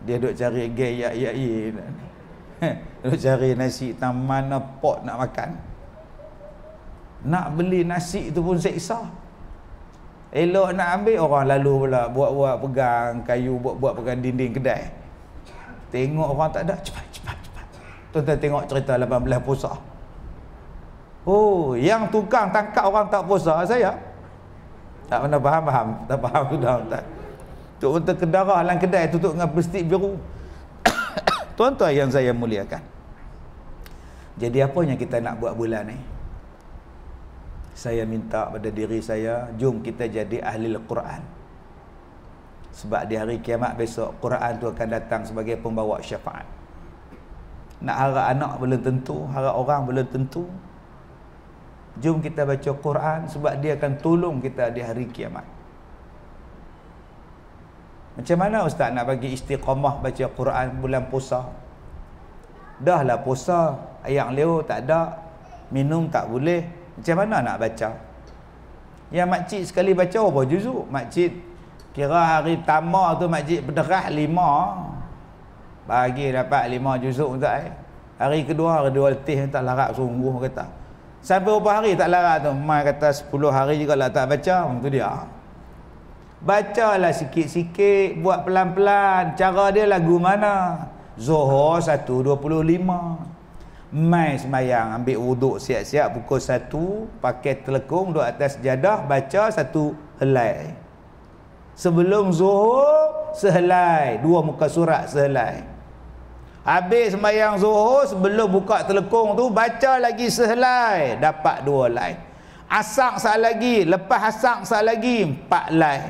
Dia duk cari geng yak duk cari nasi, tang mana pot nak makan. Nak beli nasi tu pun seksa. Elok nak ambil, orang lalu pula buat-buat pegang kayu, buat-buat pegang dinding kedai. Tengok orang tak ada, cepat. Tuan-tuan tengok cerita 18 puasa. Oh, yang tukang tangkap orang tak puasa saya. Tak pernah faham, tak faham sudah tak. Tok untuk kedarah dalam kedai tutup dengan plastik biru. Tuan-tuan yang saya muliakan. Jadi apa yang kita nak buat bulan ni? Saya minta pada diri saya, jom kita jadi ahli Al-Quran. Sebab di hari kiamat besok, Quran tu akan datang sebagai pembawa syafaat. Nak harap anak belum tentu, harap orang belum tentu. Jom kita baca Quran sebab dia akan tolong kita di hari kiamat. Macam mana ustaz nak bagi istiqamah baca Quran bulan puasa? Dah lah puasa, ayam leo tak ada, minum tak boleh, macam mana nak baca? Yang makcik sekali baca apa juzuk? Makcik kira hari pertama tu makcik berderah 5, bagi dapat 5 juzuk tak Hari kedua, hari 2 letih tak larat sungguh kata. Sampai berapa hari tak larat tu? Mai kata 10 hari juga lah tak baca. Itu dia. Bacalah sikit-sikit, buat pelan-pelan. Cara dia lagu mana? Zuhur 1.25. Mai semayang, ambil wuduk siap-siap pukul 1, pakai telekung duduk atas jadah, baca 1 helai. Sebelum zuhur sehelai, 2 muka surat sehelai. Habis sembahyang zuhur, sebelum buka telekung tu baca lagi sehelai, dapat 2 helai. Asar sat lagi, lepas asar sat lagi 4 helai.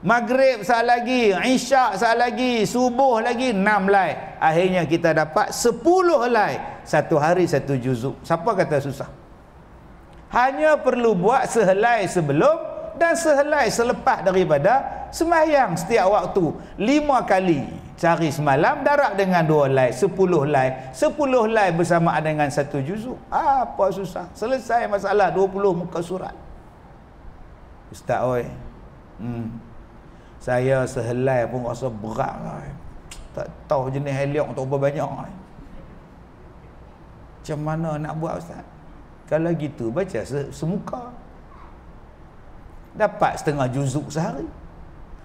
Maghrib sat lagi, isyak sat lagi, subuh lagi 6 helai. Akhirnya kita dapat 10 helai. Satu hari satu juzuk. Siapa kata susah? Hanya perlu buat sehelai sebelum dan sehelai selepas daripada sembahyang setiap waktu. 5 kali. Cari semalam darab dengan 2 helai, 10 helai. 10 helai bersamaan dengan satu juzuk. Apa susah? Selesai masalah 20 muka surat. Ustaz oi. Saya sehelai pun rasa berat lah. Tak tahu jenis heliok tu berapa banyak. Macam mana nak buat Ustaz? Kalau gitu baca semuka. Dapat setengah juzuk sehari.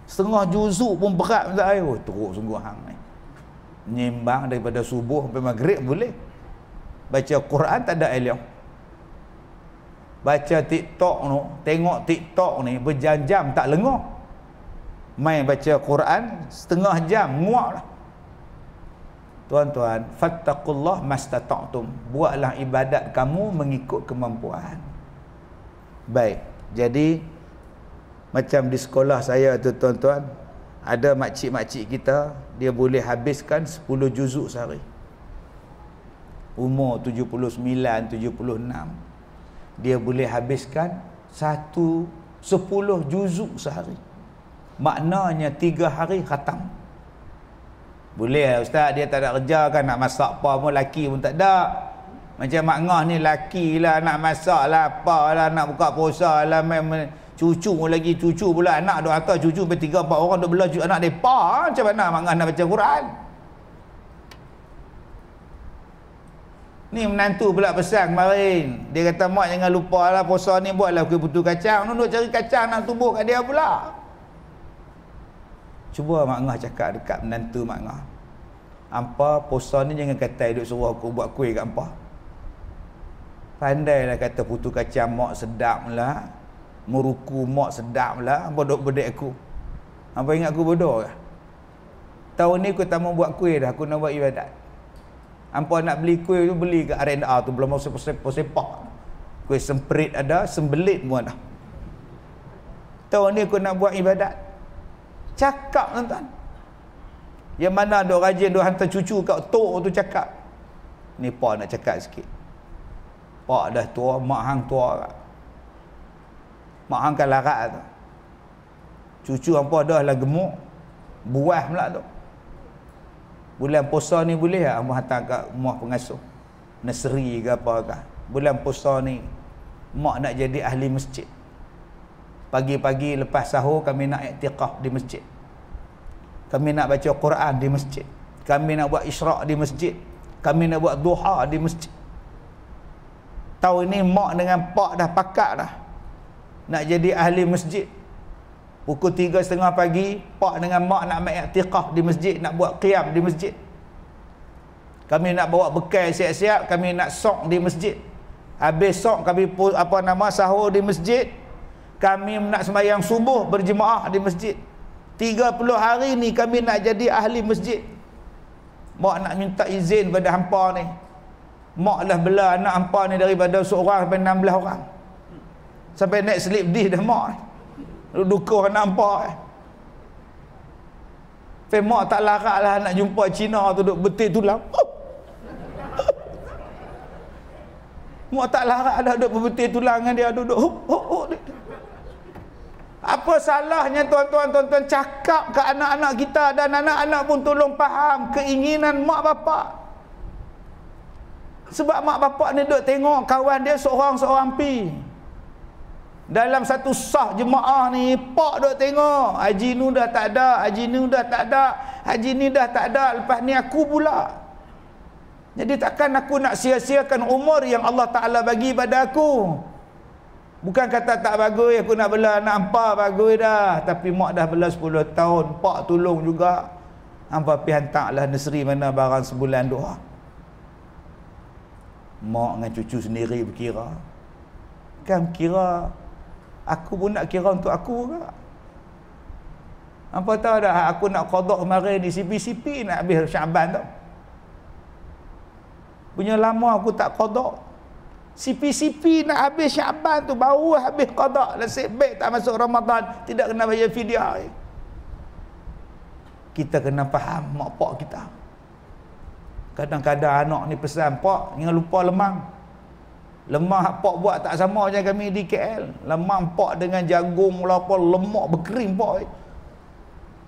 Setengah juzuk pun berat Ustaz. Oh, teruk sungguh hang ni. Nyimbang daripada subuh sampai maghrib boleh. Baca Quran tak ada heliok. Baca TikTok tu, tengok TikTok ni berjam-jam tak lengah. Main baca Quran setengah jam muak lah. Tuan-tuan, fattaqullah mastata'tum. Buatlah ibadat kamu mengikut kemampuan. Baik. Jadi macam di sekolah saya tu tuan-tuan, ada makcik-makcik kita, dia boleh habiskan 10 juzuk sehari. Umur 79, 76. Dia boleh habiskan 10 juzuk sehari. Maknanya 3 hari khatam. Boleh Ustaz, dia tak ada kerja kan, nak masak apa pun, laki pun tak ada. Macam Mak Ngah ni laki lah, nak masak lah, apa lah, nak buka puasa lah, cucu lagi, cucu pula anak duk hantar cucu sampai 3-4 orang duk bela anak depa. Macam mana Mak Ngah nak baca Quran? Ni menantu pula pesan kemarin. Dia kata, mak jangan lupa lah puasa ni buatlah kuih putu kacang. Nunduk cari kacang nak tubuh kat dia pula. Cuba Mak Ngah cakap dekat menantu Mak Ngah. Hampa puasa ni jangan kata duk suruh aku buat kuih kat hampa. Pandailah kata putu kacang mak sedap lah. Meruku mak sedap lah. Hampa duk bedek aku. Hampa ingat aku bodoh ke? Tahun ni aku tak mau buat kuih dah. Aku nak buat ibadat. Hampa nak beli kuih tu, beli kat R&R tu. Belum mau sepak. Kuih semperit ada, sembelit pun ada. Tahun ni aku nak buat ibadat. Cakap tuan-tuan. Yang mana duk rajin duk hantar cucu kat tok tu cakap. Ni pak nak cakap sikit. Pak dah tua, mak hang tua kat. Mak hang kan larat tu. Cucu hampa dah lah gemuk. Buah pula tu. Bulan puasa ni boleh tak hampa hantar kat rumah pengasuh, nursery ke apa ke. Bulan puasa ni mak nak jadi ahli masjid. Pagi-pagi lepas sahur kami nak iktikaf di masjid. Kami nak baca Quran di masjid. Kami nak buat isyraq di masjid. Kami nak buat duha di masjid. Tahun ni mak dengan pak dah pakat dah nak jadi ahli masjid. Pukul 3:30 pagi, pak dengan mak nak main i'tikaf di masjid, nak buat qiyam di masjid. Kami nak bawa bekal siap-siap, kami nak sok di masjid. Habis sok kami sahur di masjid. Kami nak sembahyang subuh berjemaah di masjid. 30 hari ni kami nak jadi ahli masjid. Mak nak minta izin pada hampa ni. Mak dah bela anak hampa ni daripada seorang sampai 16 orang. Sampai naik slip disk dah mak ni. Duka anak hampa mak tak larat lah nak jumpa Cina tu duk betil tulang. Mak tak larat dah duk betil tulang dengan dia duduk. Apa salahnya tuan-tuan cakap ke anak-anak kita, dan anak-anak pun tolong faham keinginan mak bapak. Sebab mak bapak ni duk tengok kawan dia seorang-seorang pi. Dalam satu sah jemaah ni, pak duk tengok haji ni dah tak ada, haji ni dah tak ada, haji ni dah tak ada, lepas ni aku pula. Jadi takkan aku nak sia-siakan umur yang Allah Ta'ala bagi pada aku. Bukan kata tak bagus aku nak bela anak hampa, bagus dah, tapi mak dah bela 10 tahun, pak tolong juga. Hampa pergi hantarlah nursery mana barang sebulan 2. Mak dengan cucu sendiri berkira. Kan kira aku pun nak kira untuk aku ke? Apa tahu dah aku nak qada kemarin di CP-CP nak habis Syaban tu. Punya lama aku tak qada. Sipi-sipi nak habis Syaban tu baru habis qada. Nasib baik tak masuk Ramadan, tidak kena bayar fidyah. Kita kena faham mak pak kita. Kadang-kadang anak ni pesan, "Pak, jangan lupa lemang." Lemang hak pak buat tak sama macam kami di KL. Lemang pak dengan jagung apa lemak berkering pak.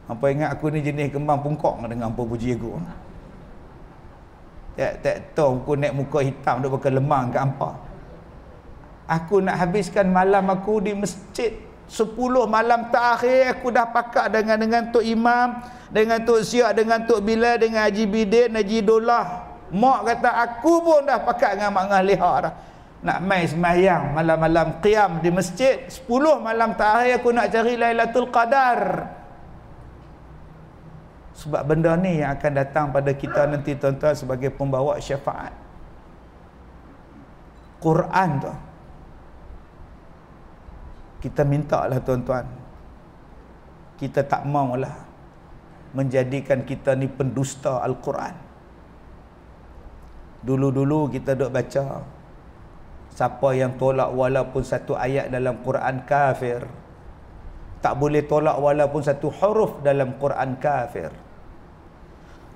Apa ingat aku ni jenis kembang pungkok dengan apa puji aku. Tak tahu aku naik muka hitam duk pakai lemang kat hampa. Aku nak habiskan malam aku di masjid 10 malam terakhir aku dah pakat dengan Tok Imam, dengan Tok Siak, dengan Tok Bilal, dengan Haji Bidin, Haji Dollah. Mak kata aku pun dah pakat dengan Mak Ngah Leha dah. Nak mai sembahyang malam-malam qiyam di masjid 10 malam terakhir aku nak cari Lailatul Qadar. Sebab benda ni yang akan datang pada kita nanti tuan-tuan sebagai pembawa syafaat. Quran tu kita minta lah tuan-tuan, kita tak maulah menjadikan kita ni pendusta Al-Quran. Dulu-dulu kita duk baca, siapa yang tolak walaupun satu ayat dalam Quran kafir, tak boleh tolak walaupun satu huruf dalam Quran kafir.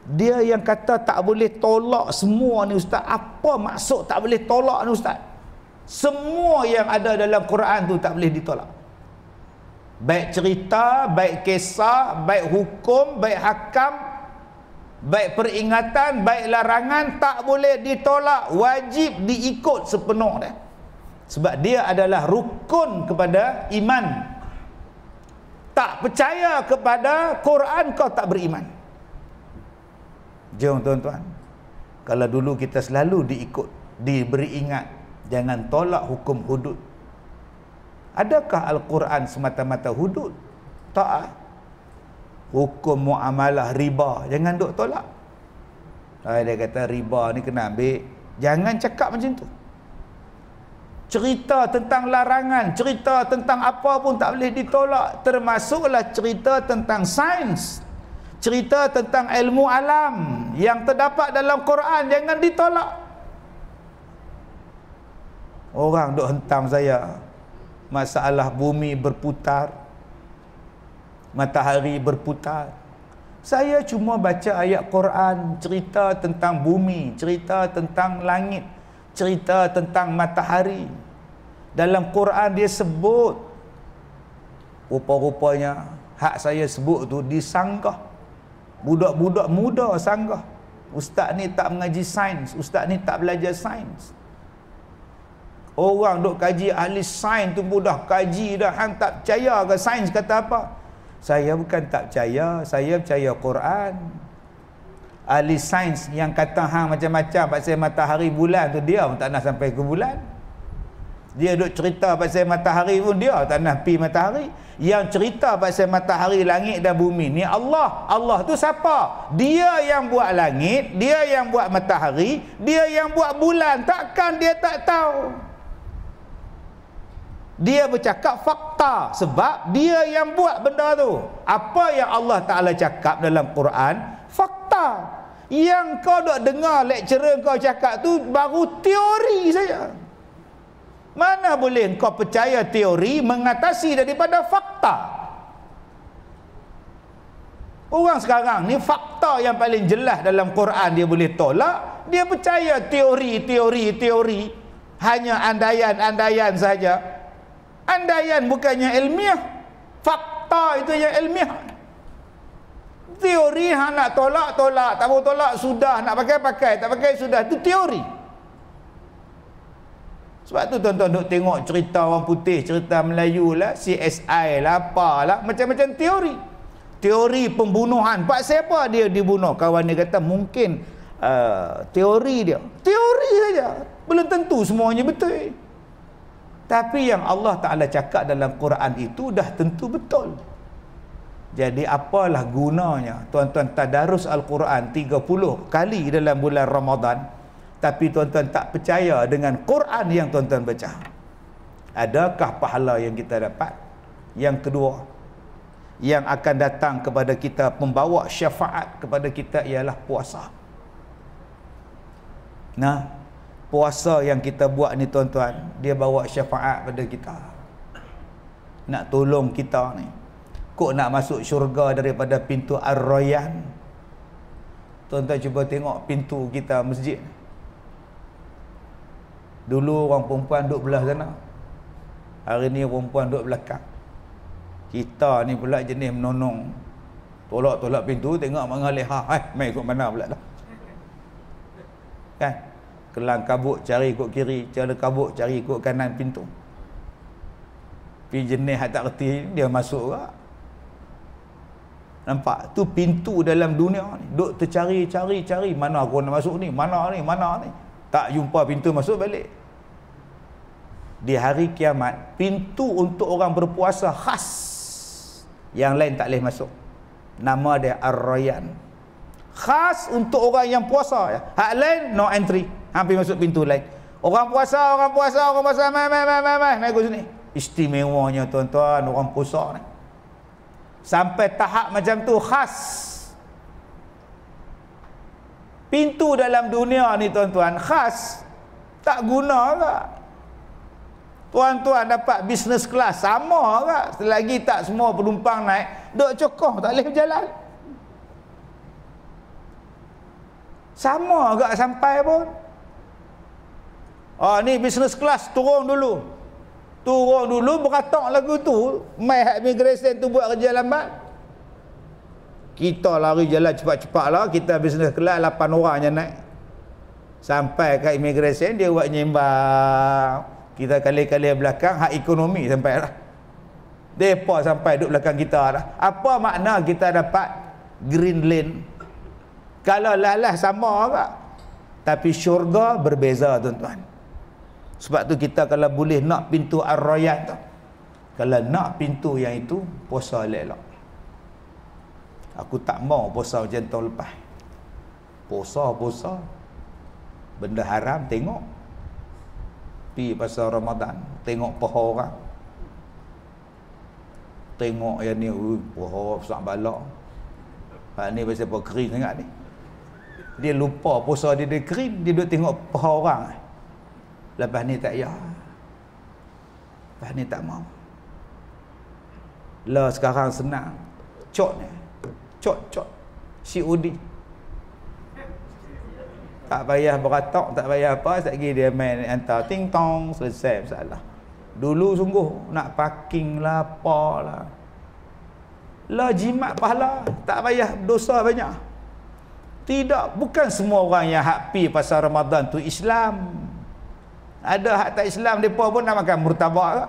Dia yang kata tak boleh tolak semua ni ustaz, apa maksud tak boleh tolak ni ustaz? Semua yang ada dalam Quran tu tak boleh ditolak. Baik cerita, baik kisah, baik hukum, baik hakam, baik peringatan, baik larangan, tak boleh ditolak, wajib diikut sepenuh dia. Sebab dia adalah rukun kepada iman. Tak percaya kepada Quran kau tak beriman. Jom tuan-tuan, kalau dulu kita selalu diikut, diberi ingat, jangan tolak hukum hudud. Adakah Al-Quran semata-mata hudud? Tak. Hukum muamalah riba, jangan duk tolak. Dia kata riba ni kena ambil, jangan cakap macam tu. Cerita tentang larangan, cerita tentang apa pun tak boleh ditolak, termasuklah cerita tentang sains, cerita tentang ilmu alam yang terdapat dalam Quran, jangan ditolak. Orang duk hentam saya masalah bumi berputar, matahari berputar. Saya cuma baca ayat Quran, cerita tentang bumi, cerita tentang langit, cerita tentang matahari. Dalam Quran dia sebut, rupa-rupanya hak saya sebut tu disanggah. Budak-budak muda sanggah, ustaz ni tak mengaji sains, ustaz ni tak belajar sains. Orang duk kaji, ahli sains tu mudah kaji dah, hang tak percaya ke sains kata apa? Saya bukan tak percaya, saya percaya Quran. Ahli sains yang kata hang macam-macam pasal matahari bulan tu, dia pun tak nak sampai ke bulan. Dia duk cerita pasal matahari pun dia tak nak pi matahari. Yang cerita pasal matahari, langit dan bumi ni Allah. Allah tu siapa? Dia yang buat langit, dia yang buat matahari, dia yang buat bulan. Takkan dia tak tahu? Dia bercakap fakta sebab dia yang buat benda tu. Apa yang Allah Ta'ala cakap dalam Quran, fakta. Yang kau duk dengar lecturer kau cakap tu baru teori saja. Mana boleh kau percaya teori mengatasi daripada fakta? Orang sekarang ni fakta yang paling jelas dalam Quran dia boleh tolak, dia percaya teori. Hanya andaian-andaian saja. Andaian bukannya ilmiah, fakta itu yang ilmiah. Teori hang nak tolak, tak mau tolak sudah, nak pakai, tak pakai sudah, itu teori. Sebab tu tuan-tuan duk tengok cerita orang putih, cerita Melayu lah, CSI lah, apalah, macam-macam teori. Teori pembunuhan. Pak siapa dia dibunuh? Kawan dia kata mungkin teori dia. Teori saja. Belum tentu semuanya betul. Tapi yang Allah Ta'ala cakap dalam Quran itu dah tentu betul. Jadi apalah gunanya tuan-tuan tadarus Al-Quran 30 kali dalam bulan Ramadan, tapi tuan-tuan tak percaya dengan Quran yang tuan-tuan baca? Adakah pahala yang kita dapat? Yang kedua, yang akan datang kepada kita, membawa syafaat kepada kita, ialah puasa. Nah, puasa yang kita buat ni tuan-tuan, dia bawa syafaat pada kita. Nak tolong kita ni. Kok nak masuk syurga daripada pintu Ar-Rayyan. Tuan-tuan cuba tengok pintu kita masjid. Dulu orang perempuan duduk belah sana. Hari ni perempuan duduk belakang. Kita ni pula jenis menonong. Tolak-tolak pintu, tengok mengalih. Mai ikut mana pula dah. Kan? Kelang kabut cari ikut kiri, kelang kabut cari ikut kanan pintu. Pergi jenis hak tak reti, dia masuk ke. Nampak? Tu pintu dalam dunia ni. Duk tercari-cari, mana aku nak masuk ni, mana ni. Tak jumpa pintu masuk balik. Di hari kiamat, pintu untuk orang berpuasa khas. Yang lain tak boleh masuk. Nama dia Ar-Rayyan. Khas untuk orang yang puasa. Hak lain no entry. Hampir masuk pintu lain. Orang puasa, mai naik ke sini. Istimewanya tuan-tuan orang puasa ni. Sampai tahap macam tu khas. Pintu dalam dunia ni tuan-tuan khas. Tak guna ke? Tuan-tuan dapat business class sama ke? Selagi tak semua penumpang naik, duk cokoh tak boleh berjalan. Sama ke sampai pun? Ni business class turun dulu. Beratok lagu tu, mai hak immigration tu buat kerja lambat. Kita lari jalan cepat-cepat lah, kita business class 8 orang je naik. Sampai ke immigration dia buat nyembang. Kita kali-kali belakang hak ekonomi sampai dah. Depa sampai duduk belakang kita dah. Apa makna kita dapat green lane? Kalau lalah sama ke? Tapi syurga berbeza tuan-tuan. Sebab tu kita kalau boleh nak pintu Ar-Rayyan tu. Kalau nak pintu yang itu, puasa elok. Aku tak mau puasa macam tahun lepas. Puasa. Benda haram tengok. Pi pasal Ramadan, tengok paha orang. Tengok yang ni, paha besar balak. Hak ni pasal paha kering sangat ni. Dia lupa puasa dia kering, dia duduk tengok paha orang. Lepas ni tak ya. Lepas ni tak mau. Lah sekarang senang. Cot ni. Cot. COD. Tak payah beratok, tak payah apa, sekali dia main hantar ting tong, selesai masalah. Dulu sungguh nak parking lah, apalah. Lah jimat pahala, tak payah dosa banyak. Tidak, bukan semua orang yang happy pasal Ramadan tu Islam. Ada hak tak Islam, depa pun nak makan murtabak ke.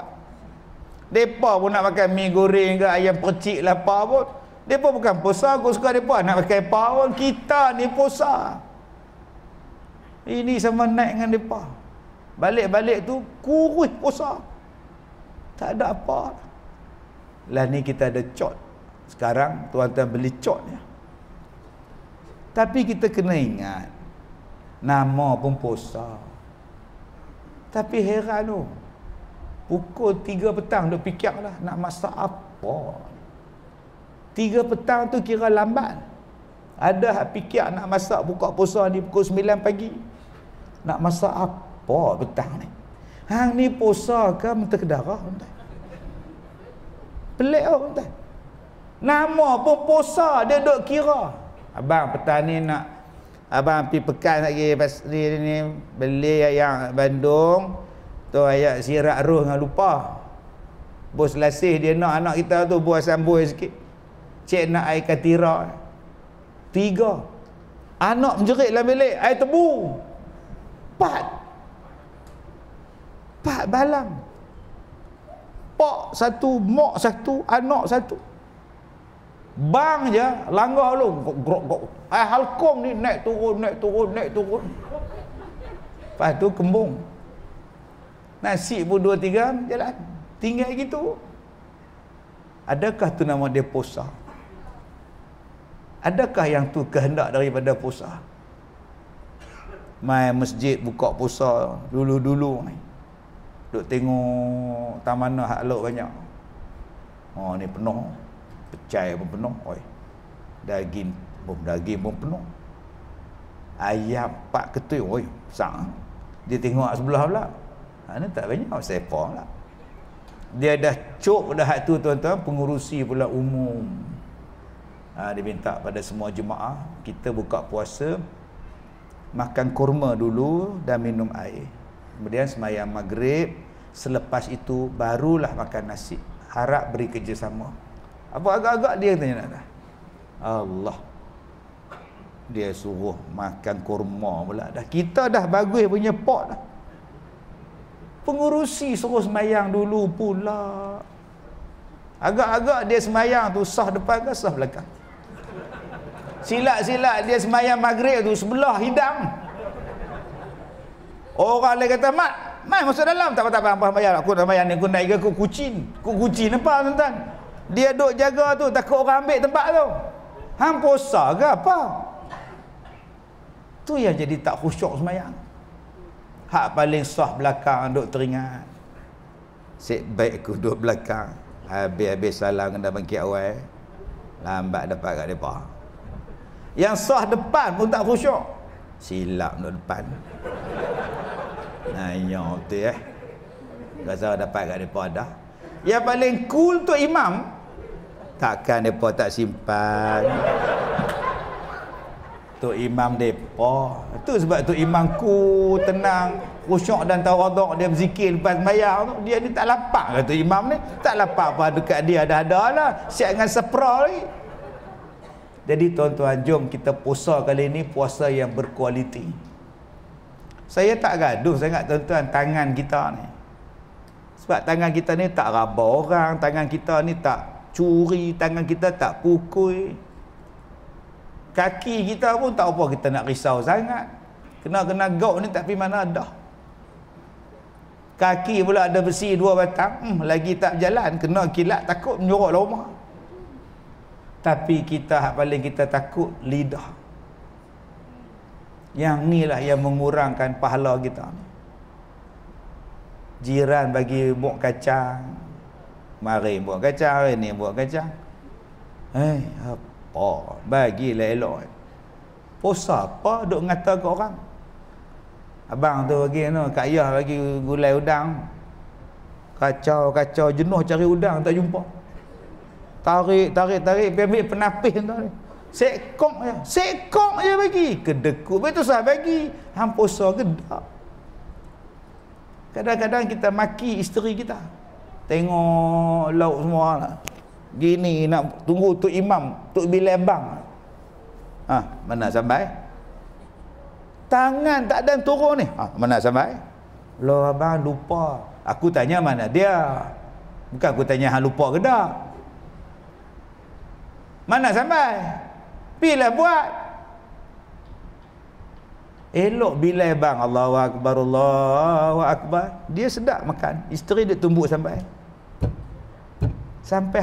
Depa pun nak makan mi goreng ke, ayam percik lah apa pun. Depa bukan puasa, aku suka depa nak makan apa pun. Kita ni puasa. Ini sama naik dengan mereka. Balik-balik tu kurus puasa. Tak ada apa. Lah ni kita ada cot. Sekarang tuan-tuan beli cot ni. Tapi kita kena ingat, nama pun puasa. Tapi heran tu, pukul 3 petang duk fikir lah nak masak apa. 3 petang tu kira lambat. Ada hak fikir nak masak buka puasa ni pukul 9 pagi. Nak masak apa petang ni? Hang ni puasa ke mentah darah? Pelik oh entah. Nama pun puasa dia duk kira. Abang petang ni nak abang pergi pekan lagi pas ni beli ayam Bandung tu ayam sirak roh dengan lupa. Bos lasih dia nak anak kita tu buat samboi sikit. Cik nak air katira. 3. Anak menjerit dalam bilik, air tebu. 4 balang. Pak 1, mak 1, anak 1. Bang je langgar lu. Halkom ni naik turun. Lepas tu kembung. Nasi pun 2-3 jalan. Tinggal gitu. Adakah tu nama dia puasa? Adakah yang tu kehendak daripada puasa? Mai masjid buka puasa dulu-dulu ni. Duk tengok tamanah hak lauk banyak. Ni penuh. Pecai pun penuh. Daging pun penuh. ayam 4 ketui, oi besar. Dia tengok sebelah pula, ni tak banyak sepa pula. Dia dah cuk dah hak tu tuan-tuan, pengurusi pula umum. Dia minta pada semua jemaah, kita buka puasa makan kurma dulu dan minum air. Kemudian sembahyang maghrib, selepas itu barulah makan nasi. Harap beri kerjasama. Apa agak-agak dia tanya nak? Allah. Dia suruh makan kurma pula dah. Kita dah bagus punya pot dah. Pengurusi suruh sembahyang dulu pula. Agak-agak dia sembahyang tu sah depan ke sah belakang. Silat-silat dia sembahyang maghrib tu sebelah hidang. Orang lain kata, "Mat, mai masuk dalam." Tak apa bayar. Aku dah bayar ni, aku naik ke aku kucing. Aku kucing apa tuan-tuan? Dia duk jaga tu, takut orang ambil tempat tu. Hang puasa ke apa? Tu yang jadi tak khusyuk sembahyang. Hak paling sah belakang duk teringat. Sik baik aku duduk belakang. Habis salam kena bangkit awal. Lambat dapat kat depa. Yang sah depan pun tak khusyuk. Silap duduk depan. Nanya betul Rasa dapat kat depa dah. Yang paling cool tu imam. Takkan depa tak simpan. Tu imam depa. Tu sebab tu imam cool, tenang, khusyuk dan tawaduk, dia berzikir lepas sembahyang tu. Dia ni tak lapar kata imam ni. Tak lapar apa dekat dia ada lah. Siap dengan sepra lagi. Jadi tuan-tuan, jom kita puasa kali ni puasa yang berkualiti. Saya tak gaduh sangat tuan-tuan tangan kita ni. Sebab tangan kita ni tak raba orang, tangan kita ni tak curi, tangan kita tak pukul. Kaki kita pun tak apa kita nak risau sangat. Kena gauk ni tak pergi mana dah. Kaki pula ada besi 2 batang, lagi tak berjalan, kena kilat takut menyorok lah rumah. Tapi kita hak paling kita takut lidah. Yang ni lah yang mengurangkan pahala kita ni. Jiran bagi buah kacang, mari buah kacang, hari ni buah kacang. Apa? Bagilah elok. Puasa apa duk ngata ke orang? Abang tu bagi Kak Ayah bagi gulai udang. Kacau jenuh cari udang tak jumpa. Tarik pergi ambil penapis tu. Sekok je bagi. Kedekut betul sah bagi. Hang puasa ke tak? Kadang-kadang kita maki isteri kita. Tengok lauk semua lah. Gini nak tunggu Tok Imam, Tok Bilal bang. Mana sampai? Tangan tak ada turun ni. Mana sampai? Loh abang lupa. Aku tanya mana dia. Bukan aku tanya hang lupa ke tak. Mana sampai? Bila buat. Elok Bilal bang. Allahu Akbar, Allahu Akbar. Dia sedap makan. Isteri dia tumbuk sampai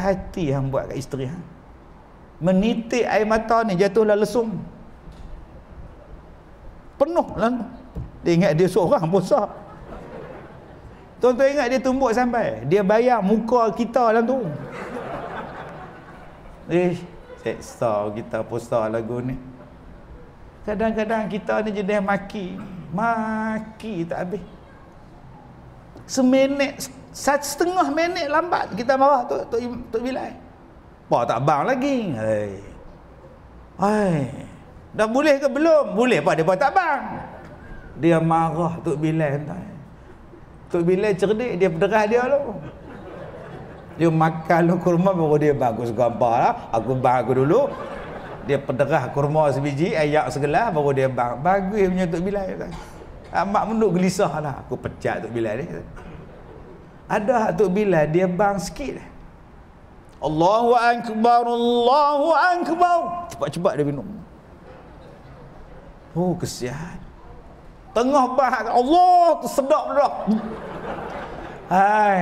hati hang buat kat isteri hang. Menitik air mata ni jatuhlah lesung. Penuh lah. Dia ingat dia seorang puasa. Tuan-tuan ingat dia tumbuk sampai. Dia bayar muka kita dalam tu. Seksa kita puasa lagu ni. Kadang-kadang kita ni jenis maki tak habis. Setengah minit lambat kita marah Tok Bilal. Apa tak bang lagi? Dah boleh ke belum? Boleh apa dia tak bang? Dia marah Tok Bilal. Tok Bilal cerdik, dia pederah dia lu. Dia makan lu kurma baru dia bagus gambar lah. Aku bang aku dulu. Dia pederah kurma sebiji, ayak segelas baru dia bang. Bagus punya Tok Bilal. Amat menuk gelisah lah. Aku pecat Tok Bilal ni. Ada Tok Bilal dia bang sikit. Allahu Akbar, Allahu Akbar. Cepat-cepat dia minum. Oh kesian. Tengah bahak Allah tu sedap.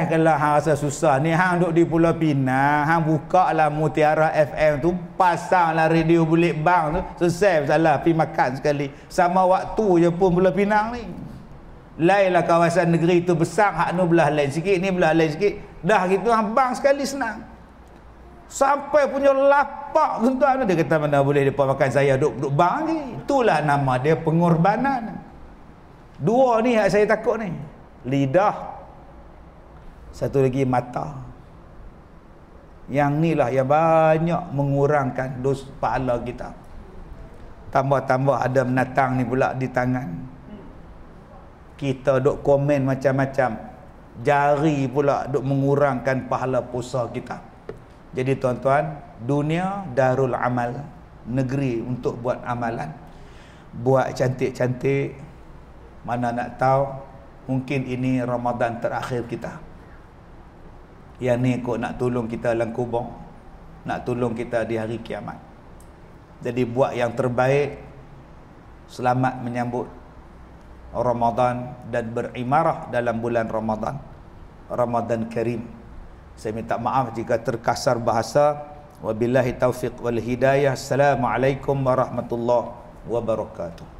Kalau hang rasa susah ni, hang duduk di Pulau Pinang, hang buka lah Mutiara FM tu, pasanglah radio Bulik Bang tu, selesai masalah, pergi makan sekali. Sama waktu je pun Pulau Pinang ni. Lainlah kawasan negeri tu besar, hak nu belah lain sikit, ni belah lain sikit. Dah gitu hang bang sekali senang. Sampai punya lapak tuan-tuan, dia kata mana boleh depa makan saya duk bang ni. Itulah nama dia pengorbanan. Dua ni yang saya takut ni. Lidah, satu lagi mata. Yang ni lah yang banyak mengurangkan dos pahala kita. Tambah-tambah ada menatang ni pula di tangan. Kita duk komen macam-macam. Jari pula duk mengurangkan pahala puasa kita. Jadi tuan-tuan, dunia darul amal, negeri untuk buat amalan. Buat cantik-cantik, mana nak tahu mungkin ini Ramadan terakhir kita. Yang ni kok nak tolong kita dalam kubur, nak tolong kita di hari kiamat. Jadi buat yang terbaik, selamat menyambut Ramadan dan berimarah dalam bulan Ramadan. Ramadan Karim. Saya minta maaf jika terkasar bahasa. Wabillahi taufiq wal hidayah. Assalamualaikum warahmatullahi wabarakatuh.